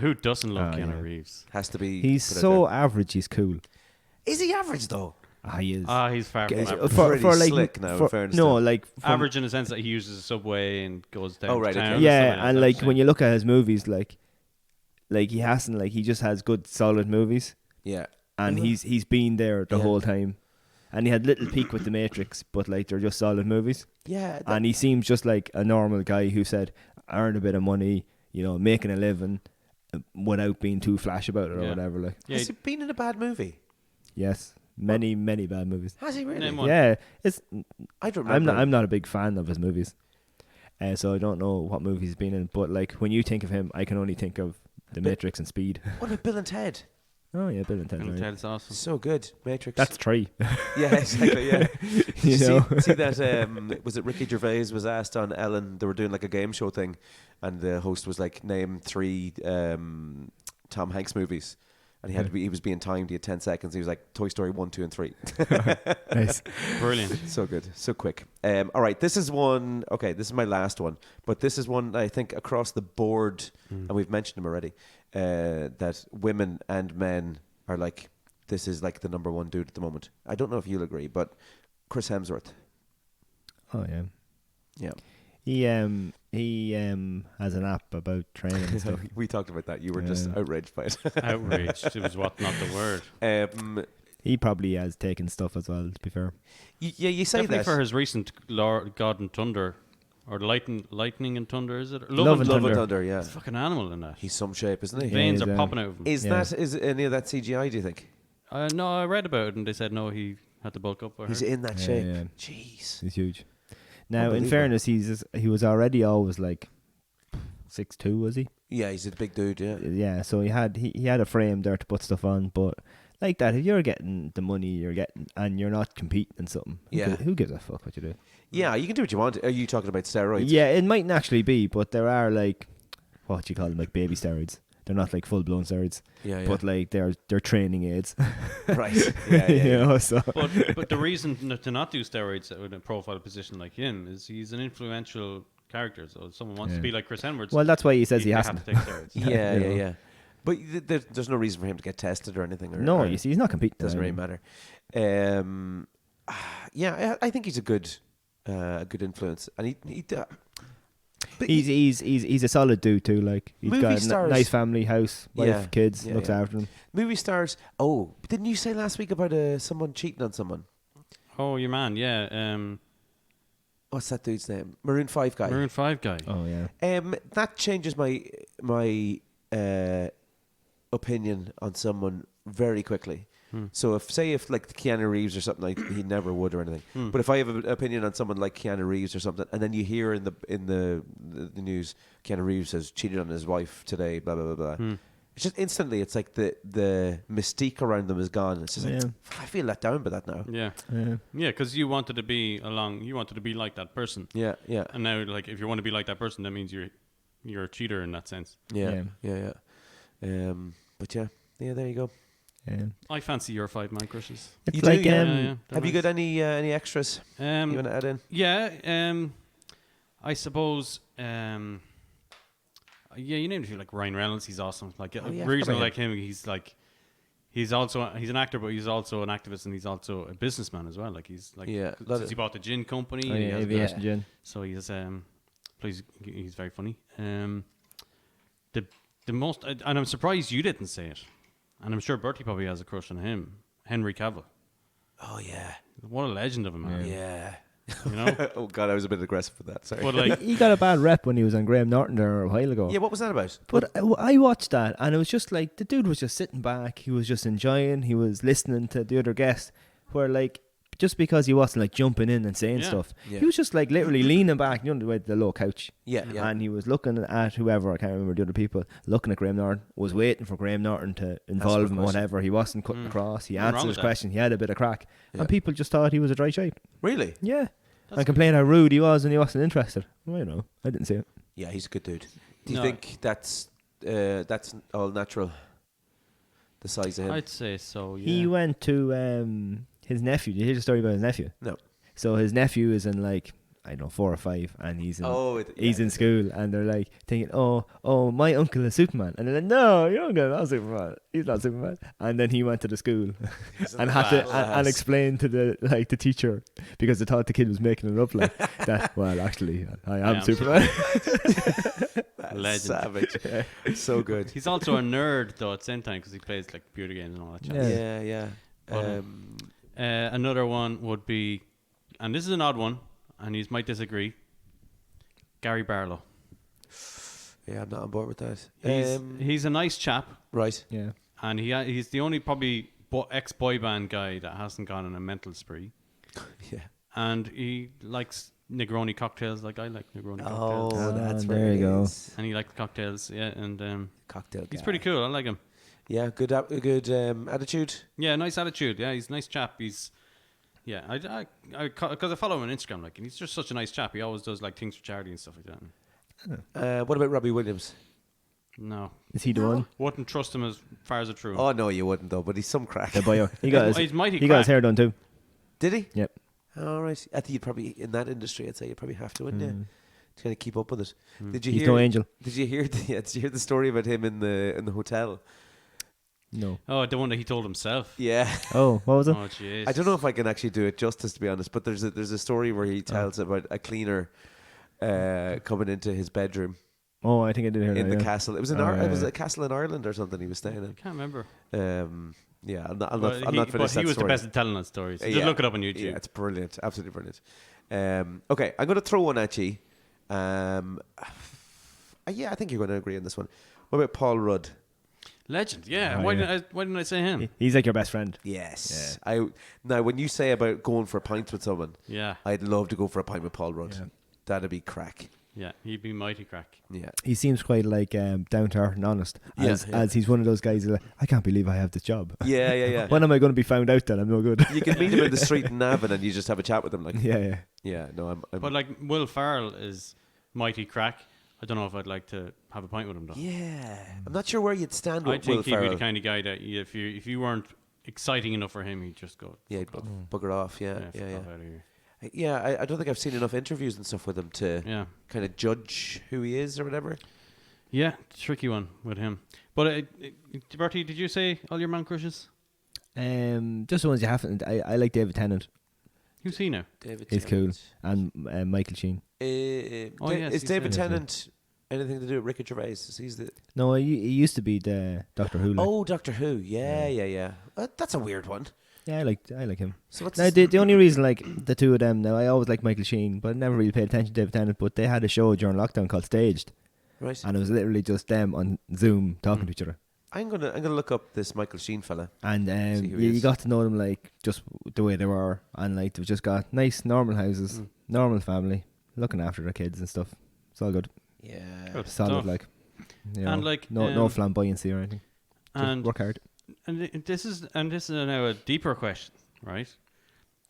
Who doesn't love Oh, Keanu yeah. Reeves? has to be. He's put out so there. average. He's cool. Is he average though? He is. He's far from He's average. pretty slick now, in fairness no, to him. like Average in the sense that he uses a subway and goes down. Oh, right, to okay. town yeah, and like when you you look at his movies, like he hasn't he just has good solid movies, Yeah. and he's been there the Yeah. whole time, and he had little peak with The Matrix, but like they're just solid movies. Yeah. And he seems just like a normal guy who said, earn a bit of money, making a living without being too flash about it or Yeah. whatever. Like, Has he been in a bad movie? yes, many bad movies. Has he really? Name one. Yeah, it's. I don't remember. I'm not a big fan of his movies, so I don't know what movies he's been in. But like when you think of him, I can only think of The Matrix and Speed. What about Bill and Ted? Oh yeah, Bill and Ted. Bill and right. Ted's awesome. So good. Matrix. That's 3. yeah, exactly. Yeah. Did You know? see that? Was it Ricky Gervais was asked on Ellen? They were doing like a game show thing, and the host was like, "Name 3 Tom Hanks movies," and he was being timed. He had 10 seconds. He was like, "Toy Story 1, 2, and 3." Nice. Brilliant. So good, so quick. All right, this is one. Okay, this is my last one, but this is one I think across the board, and we've mentioned him already. That women and men are like, this is like the number one dude at the moment. I don't know if you'll agree, but Chris Hemsworth. Oh yeah. Yeah, He has an app about training and stuff. we talked about that. You were just Yeah. outraged by it. Outraged. It was not the word. He probably has taken stuff as well. To be fair. Yeah, you say Definitely that. for his recent God and Thunder, or Lightning and Thunder, is it? Love and Love and Thunder. Thunder, yeah. He's a fucking animal in that. He's some shape, isn't he? Yeah, Veins he's, are popping out of him. Is Yeah. is any of that CGI? Do you think No, I read about it and they said no, he had to bulk up. I he's heard. in that Yeah, shape? yeah. Jeez. He's huge. Now, in Unbelievable. fairness, he was already always like 6'2", was he? Yeah, he's a big dude. Yeah. Yeah, so he had a frame there to put stuff on, but like that, if you're getting the money you're getting and you're not competing in something, Yeah. who gives a fuck what you do? Yeah, you can do what you want. Are you talking about steroids? Yeah, it mightn't actually be, but there are like what do you call them, like baby steroids. They're not like full blown steroids, Yeah, but like they're training aids. right. Yeah, you yeah. know, so But the reason to not do steroids in a profile position like him is he's an influential character. So if someone wants to Yeah. be like Chris Edwards, well, that's why he says he they hasn't. have to take steroids. Yeah, You yeah, know. yeah. But there's no reason for him to get tested or anything. No, or you see, he's not competing. doesn't or really anything. matter. Yeah, I think he's a good influence, and he but He's a solid dude too. Like he's Movie got a stars- nice family, house, wife, Yeah, kids, yeah, looks yeah. after them. movie stars. Oh, didn't you say last week about someone cheating on someone? Oh, your man, yeah. What's that dude's name? Maroon 5 guy. Maroon 5 guy. Oh yeah. That changes my opinion on someone very quickly. So if like Keanu Reeves or something, like he never would or anything. But if I have an opinion on someone like Keanu Reeves or something, and then you hear in the news Keanu Reeves has cheated on his wife today, blah blah blah blah. It's just instantly, it's like the mystique around them is gone. It's just like, Yeah. I feel let down by that now. Yeah. Yeah. Yeah, because you wanted to be like that person. Yeah, yeah, And now, like, if you want to be like that person, that means you're a cheater in that sense. yeah, yeah, yeah. But yeah, there you go. Yeah. I fancy your 5-man crushes. It's You do, like yeah. They're Have you nice. got any extras you want to add in? Yeah, I suppose. Yeah, you named a few, like Ryan Reynolds. He's awesome. Like Oh, yeah, the reason I forgot like him, he's an actor, but he's also an activist, and he's also a businessman as well. Like he's like, Yeah, since he bought the gin company, Oh, he yeah, has aviation yeah. gin. so he's very funny. The most, and I'm surprised you didn't say it, and I'm sure Bertie probably has a crush on him, Henry Cavill. Oh yeah, What a legend of a man, yeah. you know. Oh god, I was a bit aggressive with that. Sorry. But like, He got a bad rep when he was on Graham Norton there a while ago. yeah, what was that about? But I watched that, and it was just like the dude was just sitting back. He was just enjoying. He was listening to the other guest. Where like just because he wasn't like jumping in and saying Yeah. stuff, Yeah. he was just like literally leaning back, you know, the low couch, Yeah, yeah. and he was looking at whoever, I can't remember the other people, looking at Graham Norton, was waiting for Graham Norton to involve him, question. whatever. He wasn't cutting across. He Nothing wrong answered with his that. question. He had a bit of crack, Yeah. and people just thought he was a dry shite. Really? Yeah, That's and complained how rude he was, and he wasn't interested. Well, you know, I didn't see it. Yeah, he's a good dude. Do you No. think that's all natural? The size of him? I'd say so. Yeah. He went to his nephew. Did you hear the story about his nephew? No. So his nephew is in like, I don't know, 4 or 5, and he's he's in school, and they're like thinking, oh, my uncle is Superman, and they're like, no, your uncle is not Superman. He's not Superman. And then he went to the school and had to and explain to the teacher, because they thought the kid was making it up, like that. Well, actually, I am am Superman. Legend. Savage. So good. He's also a nerd though at the same time because he plays like computer games and all that. Yeah. Jazz. Yeah, yeah. Another one would be, and this is an odd one, and you might disagree. Gary Barlow. Yeah, I'm not on board with that. He's a nice chap, Right. Yeah. and he's the only probably ex-boy band guy that hasn't gone on a mental spree, Yeah. and he likes Negroni cocktails like I like Negroni Oh, cocktails. that's there where you it go. is. And he likes cocktails, yeah, and Cocktail. he's guy. pretty cool. I like him. Yeah, good attitude. Yeah, nice attitude. Yeah, he's a nice chap. Because I follow him on Instagram, like, and he's just such a nice chap. He always does like things for charity and stuff like that. What about Robbie Williams? No, Is he the one? wouldn't trust him as far as it's true. Oh no, you wouldn't though. But he's some crack. The boyo. He got his, He's mighty he got his crack. hair done too. Did he? Yep. All right. I think you'd probably in that industry. I'd say you probably have to, wouldn't you? To kind of keep up with it. Did you He's hear? no angel. Did you hear? Did you hear the story about him in the hotel? No. Oh, the one that he told himself. Yeah. Oh, what was it? Oh, jeez. I don't know if I can actually do it justice, to be honest. But there's a story where he tells about a cleaner coming into his bedroom Oh, I think I did hear in that. the yeah. castle. It was in Oh, it was yeah. a castle in Ireland or something. He was staying I can't remember. in. Yeah, I'm not But finished but that he was story. the best at telling that story. So Yeah. just look it up on YouTube. Yeah, it's brilliant, absolutely brilliant. Okay, I'm going to throw one at you. Yeah, I think you're going to agree on this one. What about Paul Rudd? Legend. Yeah. Oh, why yeah. didn't I say him? He's like your best friend. Yes. Now, when you say about going for pints with someone, Yeah. I'd love to go for a pint with Paul Rudd. Yeah. That'd be crack. Yeah. He'd be mighty crack. Yeah. He seems quite like down to earth and honest. Yeah, As, yeah. as he's one of those guys who's like, I can't believe I have this job. Yeah, yeah, yeah. When am I going to be found out that I'm no good? You can meet him in the street in Navan and you just have a chat with him. Like, yeah, yeah. yeah, no, I'm But like Will Farrell is mighty crack. I don't know if I'd like to have a pint with him though. Yeah, I'm not sure where you'd stand I with think Will he'd be Ferrell. the kind of guy that if you weren't exciting enough for him, he'd just go. Yeah, fuck off. bugger off. Yeah, fuck yeah, off out of here. yeah. I don't think I've seen enough interviews and stuff with him to Yeah. kind of judge who he is or whatever. Yeah, tricky one with him. But Bertie, did you say all your man crushes? Just the ones you haven't. I like David Tennant. Who's he now? David He's cool. Tennant. And Michael Sheen. Oh, yes, is he David said. Tennant anything to do with Ricky Gervais? He's the No, he used to be the Doctor Who. Like. oh Doctor Who. Yeah. That's a weird one. Yeah, I like him. So what's Now, the only reason, like, the two of them, now, I always like Michael Sheen, but I never really paid attention to David Tennant, but they had a show during lockdown called Staged, right? and it was literally just them on Zoom talking to each other. I'm gonna look up this Michael Sheen fella. And See who he you is. got to know them, like, just the way they were, and, like, they've just got nice, normal houses, normal family, looking after their kids and stuff. It's all good. Yeah. Good Solid, stuff. like. You And, know, like, no flamboyancy or anything. Just And work hard. this is now a deeper question, right?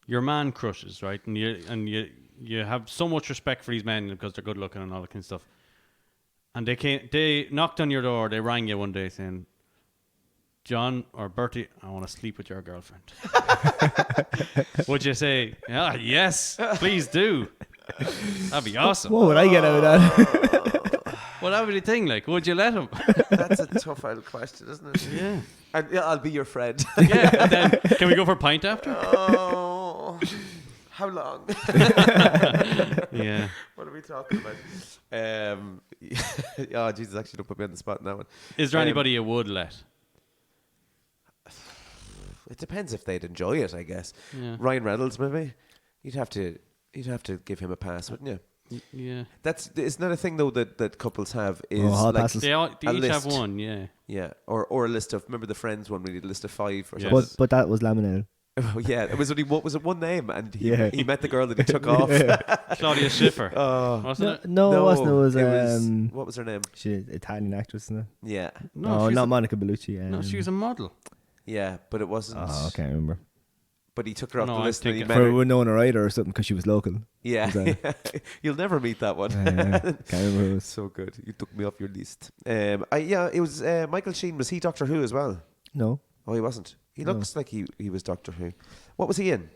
Your man crushes, right? And you have so much respect for these men because they're good looking and all that kind of stuff. And they knocked on your door. They rang you one day saying, "John or Bertie, I want to sleep with your girlfriend." Would you say, "Ah, yes, please do"? That'd be awesome. What would I get out of that? Well, that would be the thing. Like, would you let him? That's a tough old question, isn't it? Yeah. And yeah, I'll be your friend. Yeah. And then, can we go for a pint after? Oh, how long? Yeah. What are we talking about? Oh, Jesus, actually don't put me on the spot in that one. Is there Um, anybody you would let? It depends if they'd enjoy it, I guess. Yeah. Ryan Reynolds, maybe. You'd have to give him a pass, wouldn't you? Yeah. It's not a thing though that couples have is hall like passes. They A each have list. one, yeah. yeah, or a list of remember the Friends one we did a list of 5 or Yes. something. But that was laminated. Oh, yeah, it was only what was it one name and Yeah. he met the girl that he took off. Claudia Schiffer. Oh. Wasn't it? No, it wasn't. It was, what was her name? she's Italian actress, isn't it? Yeah, No, she's not Monica Bellucci. no, she was a model. yeah, but it wasn't. Oh, I can't remember. But he took her off No, the I'm list and he thinking- met For her. Winona Ryder or something because she was local. Yeah, Was you'll never meet that one. Can't remember who it was. So good, you took me off your list. It was Michael Sheen. Was he Doctor Who as well? No. Oh, he wasn't. He No. looks like he was Doctor Who. What was he in?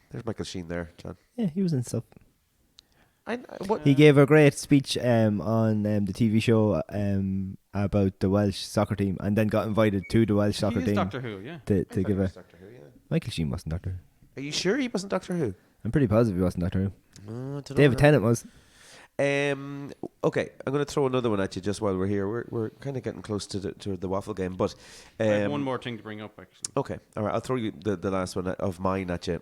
There's Michael Sheen there, John. Yeah, he was in stuff. What? He gave a great speech on the TV show about the Welsh soccer team, and then got invited to the Welsh soccer He is team Doctor Who, yeah. to I thought give he a. was Doctor Who, yeah. Michael Sheen wasn't Doctor Who. Are you sure he wasn't Doctor Who? I'm pretty positive he wasn't Doctor Who. I don't know David now. Tennant was. Okay, I'm going to throw another one at you just while we're here. We're kind of getting close to the waffle game, but I have one more thing to bring up, actually. Okay, all right. I'll throw you the last one of mine at you.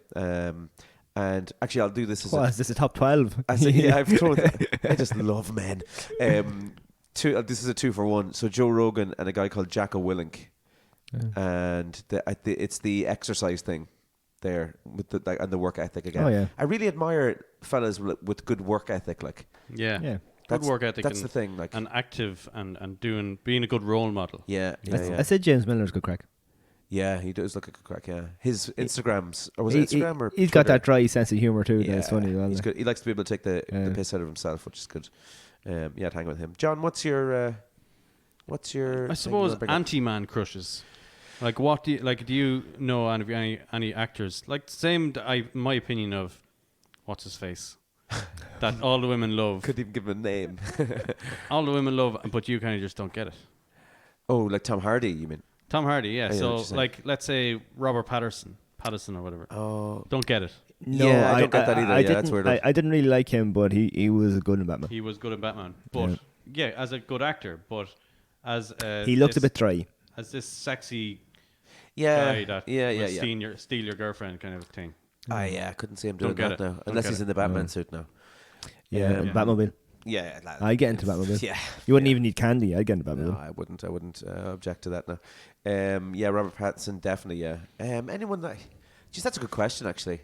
And actually, I'll do this as What, is this a top 12? I've thrown. I just love men. This is a 2-for-1. So Joe Rogan and a guy called Jacko Willink, and it's the exercise thing there with and the work ethic again. Oh, yeah. I really admire fellas with good work ethic. Like Yeah. Yeah. Good that's- work ethic That's and, the thing. Like and active and being a good role model. yeah, yeah. I said James Milner's good crack. Yeah, he does look like a crack. Yeah, his Instagrams or was He- it Instagram or He's got Twitter? that dry sense of humour too. That's funny. Well, He's good. He likes to be able to take the Yeah. piss out of himself, which is good. Yeah, to hang with him. John, what's your I thing you suppose wanna bring up? anti-man crushes. Like, what do you know any actors? Like, same, my opinion of, what's his face? That all the women love. Couldn't even give him a name. All the women love, but you kind of just don't get it. Oh, like Tom Hardy, you mean? Tom Hardy, yeah. I know what you're So, saying. like, let's say Robert Pattinson or whatever. Oh, Don't get it. no, yeah, I don't get that either. Yeah, that's weird. I didn't really like him, but he was good in Batman. He was good in Batman, but yeah, as a good actor, but as He looked a this- bit dry. as this sexy yeah, guy that yeah. will steal your girlfriend kind of thing. Yeah, I couldn't see him doing Don't get that it. now, Don't unless get he's it. in the Batman suit now. Yeah, Yeah. Batmobile. Yeah, I get into Batmobile. Yeah, You wouldn't even need candy. I'd get into Batmobile. no, I wouldn't object to that now. Yeah, Robert Pattinson definitely. Yeah. Anyone that? Geez, that's a good question actually.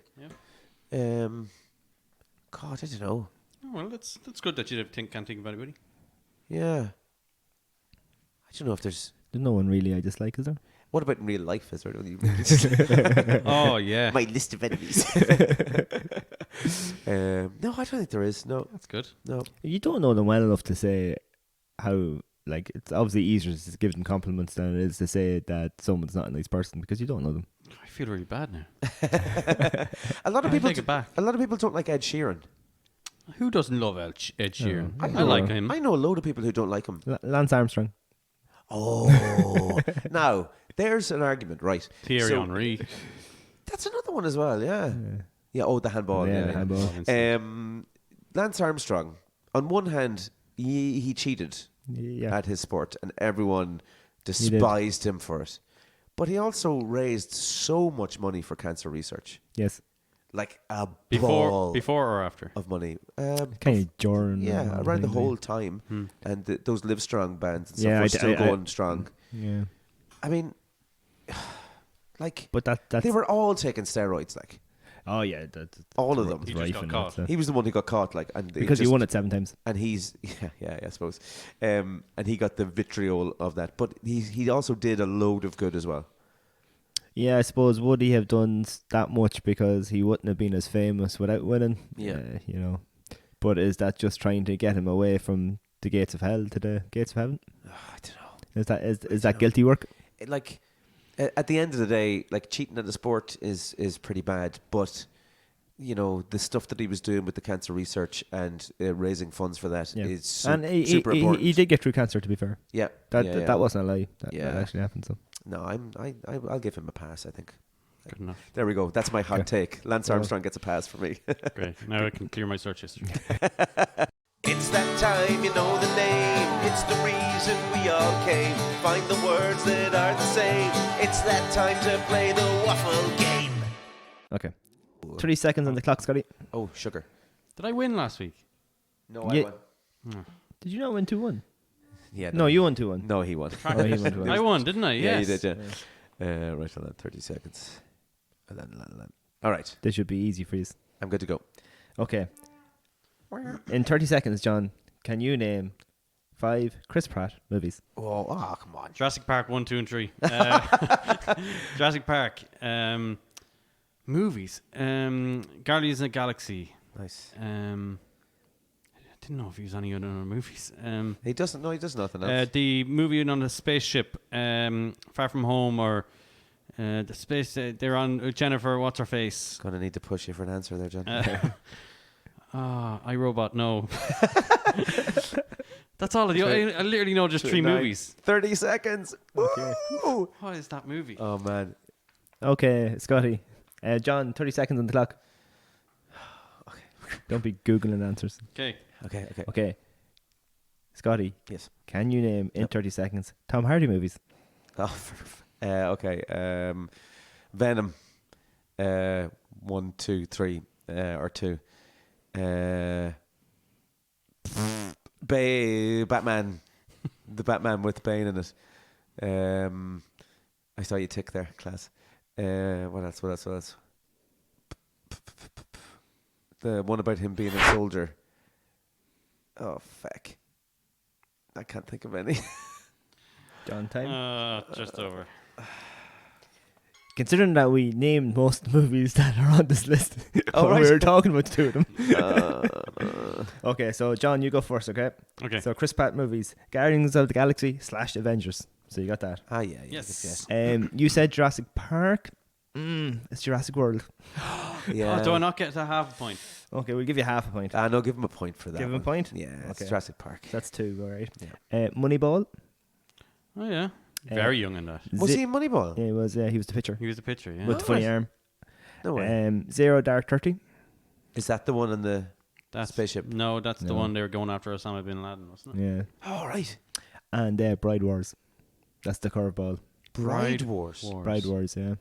Yeah. God, I don't know. Oh, well, that's good that you can't think of anybody. Yeah. I don't know if there's. There's no one really I dislike, is there? What about in real life? Is there? Oh yeah. My list of enemies. No, I don't think there is. No, That's good. no. You don't know them well enough to say how. Like, it's obviously easier to give them compliments than it is to say that someone's not a nice person because you don't know them. I feel really bad now. A lot of people. Take it back. A lot of people don't like Ed Sheeran. Who doesn't love Ed Sheeran? I I know. like him. I know a load of people who don't like him. Lance Armstrong. Oh, now there's an argument, right? Thierry So- Henry. That's another one as well. Yeah. Yeah. Oh, the handball. Yeah, Yeah. handball. Lance Armstrong. On one hand, he cheated Yeah. at his sport, and everyone despised him for it. But he also raised so much money for cancer research, Yes. like a Before ball or after? of money. Kind of Jordan. Yeah, around the whole time, Hmm. and those Live Strong bands and stuff Yeah, were I- still I- going strong. Yeah. I mean, like But that's they were all taking steroids, like Oh yeah, that's all of them. He just got caught. He was the one who got caught, like, and they because he just- won it 7 times. and he's yeah, I suppose, and he got the vitriol of that. But he also did a load of good as well. Yeah, I suppose would he have done that much because he wouldn't have been as famous without winning? Yeah. You know. But is that just trying to get him away from the gates of hell to the gates of heaven? I don't know. Is that guilty work? Like at the end of the day, like cheating at the sport is pretty bad. But you know the stuff that he was doing with the cancer research and raising funds for that Yeah. is And super important. he did get through cancer. To be fair, Yeah, that yeah, that, yeah. that wasn't a lie. That Yeah. actually happened. So No, I'll give him a pass. I think. Good enough. There we go. That's my hot take. Lance Armstrong gets a pass for me. Great. Now I can clear my search history. It's that time, you know the name. It's the reason we all came. Find the words that are the same. It's that time to play the waffle game. okay, 30 seconds on the clock, Scotty. Oh, sugar. Did I win last week? No, Yeah. I won. Did you not win 2-1? Yeah. No, you won 2-1. No, he won. Oh, he won 2-1. I won, didn't I? Yeah, Yes. you did. Yeah. Right on that. 30 seconds. All right. This should be easy for you. I'm good to go. Okay. In 30 seconds, John, can you name 5 Chris Pratt movies? Oh, come on. Jurassic Park 1, 2, and 3. Jurassic Park. Movies. Guardians of the Galaxy. Nice. I didn't know if he was any other movies. He doesn't nothing else. The movie on the spaceship, Far From Home, or the space they're on with Jennifer. What's her face? Gonna need to push you for an answer there, John. iRobot. No. That's all. I literally know just 3 movies. 30 seconds. Okay. Woo! What is that movie? Oh man. Okay, Scotty. John, 30 seconds on the clock. Okay. Don't be Googling answers. Okay. Okay. Okay. Scotty, Yes. can you name, in 30 seconds, Tom Hardy movies? Oh, okay. Venom. 1, 2, 3, or 2. Batman. The Batman with Bane in it. I saw you tick there, class. What else? The one about him being a soldier. Oh, fuck. I can't think of any. John, time. Just over. Considering that we named most of the movies that are on this list, Oh, but right. we were talking about 2 of them. Okay, so John, you go first, okay? Okay. So Chris Pratt movies, Guardians of the Galaxy / Avengers. So you got that. Yeah. Yes. You said Jurassic Park. It's Jurassic World. Yeah. Oh, do I not get to half a point? Okay, we'll give you half a point. No, give him a point for that. Give him a one. point? Yeah, it's Okay. Jurassic Park. That's 2, all right. Yeah. Moneyball. Oh yeah. Very young in that. Was he in Moneyball? Yeah, he was. He was the pitcher He was the pitcher. Yeah. with the funny arm. No way. Zero Dark 30. Is that the one on the That's spaceship? No, that's the No. one they were going after Osama bin Laden, wasn't it? Yeah, Oh, right. and Bride Wars. That's the curveball. Bride Wars. Bride Wars. Yeah,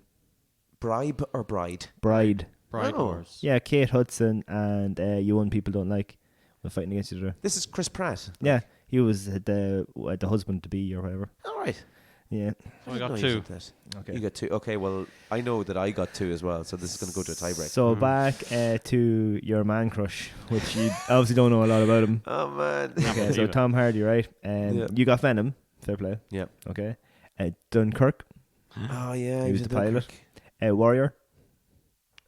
Bribe or bride? Bride. Bride Oh. Wars. Yeah, Kate Hudson and You One People Don't Like were fighting against each other. This is Chris Pratt. Yeah, he was the husband to be or whatever. All right. Yeah. So I didn't got know you 2. said that. Okay. You got 2. Okay, well, I know that I got 2 as well, so this is going to go to a tiebreak. So back to your man crush, which you obviously don't know a lot about him. Oh, man. Okay, so believe it. Tom Hardy, right? Yeah. You got Venom. Fair play. Yeah. Okay. Dunkirk. Oh, yeah. He was in the pilot. Dunkirk. Warrior.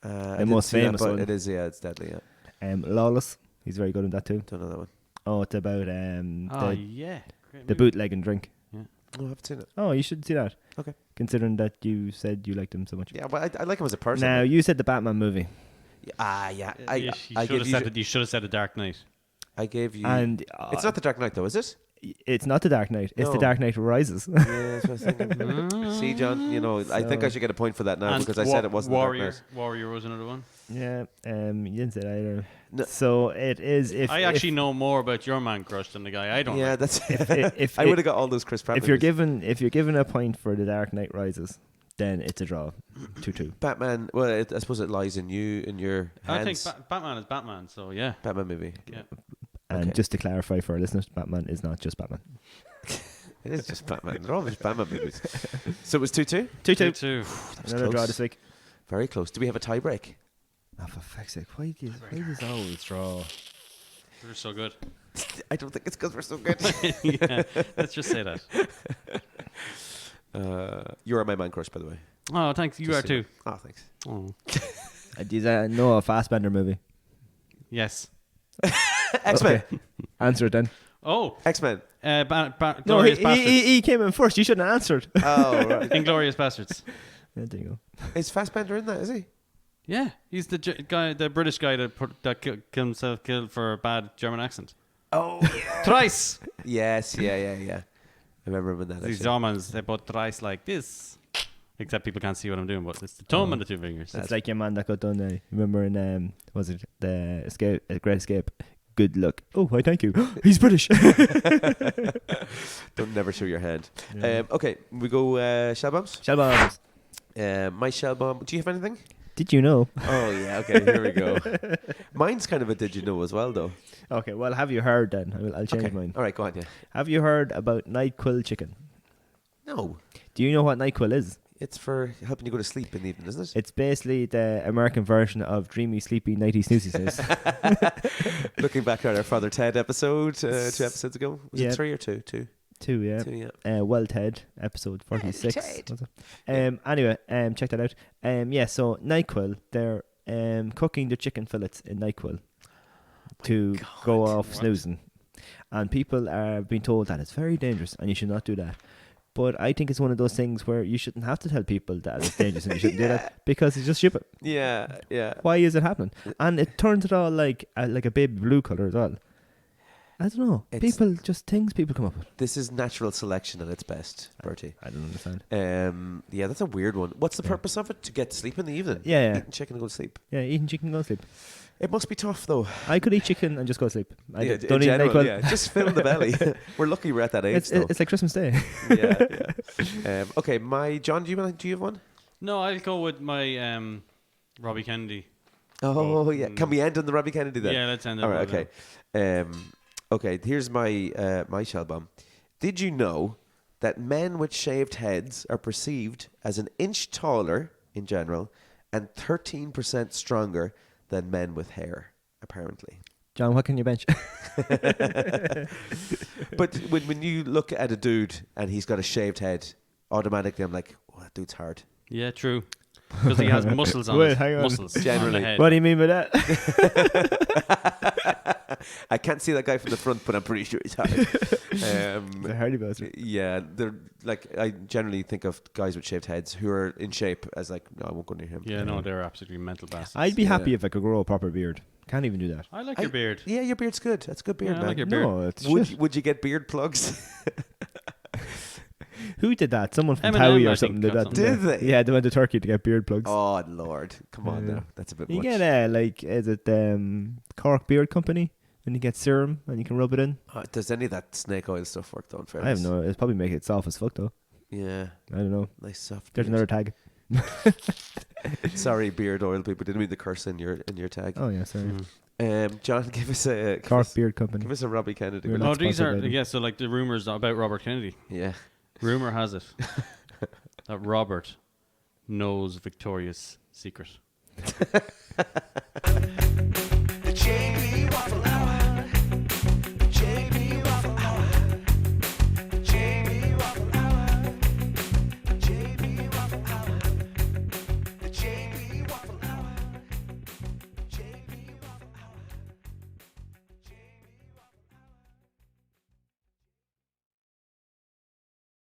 I The didn't most see that, famous but one. It is, yeah, it's deadly, yeah. Lawless. He's very good in that too. Don't know that one. Oh, it's about yeah. Great the movie. bootleg and drink. Oh, I haven't seen it. Oh, you should see that. Okay. Considering that you said you liked him so much. Yeah, but I like him as a person. Now you said the Batman movie, Yeah. You should have said The Dark Knight. I gave you. and It's not the Dark Knight, though, is it? it's not the Dark Knight. It's the No. Dark Knight Rises. Yeah, that's what I was thinking. See, John, I think I should get a point for that now And because I said it wasn't Warrior. the Dark Warrior was another one. Yeah, you didn't say that either. No. So it is. If I actually know more about your man crush than the guy I don't. Knight. Yeah, like. that's. if I would have got all those Chris Pratt. if you're movies. given a point for the Dark Knight Rises, then it's a draw, 2-2. Batman. Well, I suppose it lies in your I hands. think Batman is Batman. So yeah. Batman movie. Yeah. And Okay. just to clarify for our listeners, Batman is not just Batman. It is just Batman. They're all just Batman movies. So it was 2-2. 2-2. 2-2. Another draw close. this week. Very close. Do we have a tie break? Oh, for fuck's sake! Why do you always draw? We're so good. I don't think it's because we're so good. Yeah. Let's just say that. You are my man crush, by the way. Oh, thanks. You Just are so too. Oh, thanks. Oh. Do you know a Fassbender movie? Yes. X-Men. Okay. Answer it then. Oh. X-Men. No, No, Glorious Bastards. he came in first. You shouldn't have answered. Oh, right. Inglorious Bastards. Yeah, there you go. Is Fassbender in that? Is he? Yeah, he's the guy, the British guy that killed himself killed for a bad German accent. Oh, yeah. Thrice. Yes. Yeah. I remember him in that. These Actually. Germans, they both thrice like this. Except people can't see what I'm doing, but it's the thumb and the two fingers. It's like your man that got done. Remember in was it the Escape, Great Escape? Good luck. Oh, why? Thank you. He's British. Don't never show your hand. Yeah. Okay, we go shell bombs. Shell bombs. My shell bomb. Do you have anything? Did you know? Oh yeah. Okay, here we go. Mine's kind of a did you know as well, though. Okay, well, have you heard then? I'll change Okay. mine. All right, go on. Yeah. Have you heard about NyQuil chicken? No, Do you know what NyQuil is? it's for helping you go to sleep in the evening, isn't it? It's basically the American version of Dreamy, Sleepy, Nighty, Snoozy Snooze. Looking back at our Father Ted episode 2 episodes ago. Was Yeah. it 3 or 2? 2. 2, yeah. 2, yeah. Well Ted, episode 46. Ted. Was it? Anyway, check that out. Yeah, so NyQuil, they're cooking the chicken fillets in NyQuil to go off snoozing. And people are being told that it's very dangerous and you should not do that. But I think it's one of those things where you shouldn't have to tell people that it's dangerous and you shouldn't do that because it's just stupid. Yeah. Why is it happening? And it turns it all like a baby blue colour as well. I don't know. It's- Things people come up with. This is natural selection at its best, Bertie. I don't understand. Yeah, that's a weird one. What's the Yeah. purpose of it? To get to sleep in the evening? Yeah. Eating chicken and go to sleep. Yeah, eating chicken and go to sleep. It must be tough, though. I could eat chicken and just go to sleep. I Yeah, don't in eat general, NyQuil. yeah. Just fill the belly. We're lucky we're at that age, It's though. like Christmas Day. Yeah. Okay, John, do you have one? No, I'll go with my Robbie Kennedy. Oh, yeah. Can we end on the Robbie Kennedy then? Yeah, let's end it. All right, with okay. Okay, here's my my shell bomb. Did you know that men with shaved heads are perceived as an inch taller in general and 13% stronger than men with hair, apparently? John, what can you bench? But when you look at a dude and he's got a shaved head, automatically I'm like, oh, that dude's hard. Yeah, true. Because he has muscles on Wait, his hang on. muscles Generally. on the head. What do you mean by that? I can't see that guy from the front, but I'm pretty sure he's hard. The Hardy Bastard. Yeah, they're like, I generally think of guys with shaved heads who are in shape as like, no, I won't go near him. Yeah, no, they're absolutely mental bastards. I'd be Yeah. happy if I could grow a proper beard. Can't even do that. I like your beard. Yeah, your beard's good. That's a good beard, Yeah, I man. like your beard. No, it's would shit. would you get beard plugs? Who did that? Someone from Eminem, Towie I or think, something did got that. something. didn't Did they? Yeah, they went to Turkey to get beard plugs. Oh Lord, come on Yeah. now. That's a bit You much. get is it Cork Beard Company, and you get serum and you can rub it in. Does any of that snake oil stuff work though? In I fairness? have no. It's probably make it soft as fuck though. Yeah, I don't know. nice soft. There's beard. another tag. Sorry, beard oil people. Didn't mean the curse in your tag. Oh yeah, sorry. John, give us a Cork Beard Company. Give us a Robbie Kennedy. We're one. not Oh, these are sponsored by them. yeah. So like the rumors about Robert Kennedy. Yeah. Rumor has it that Robert knows Victoria's secret.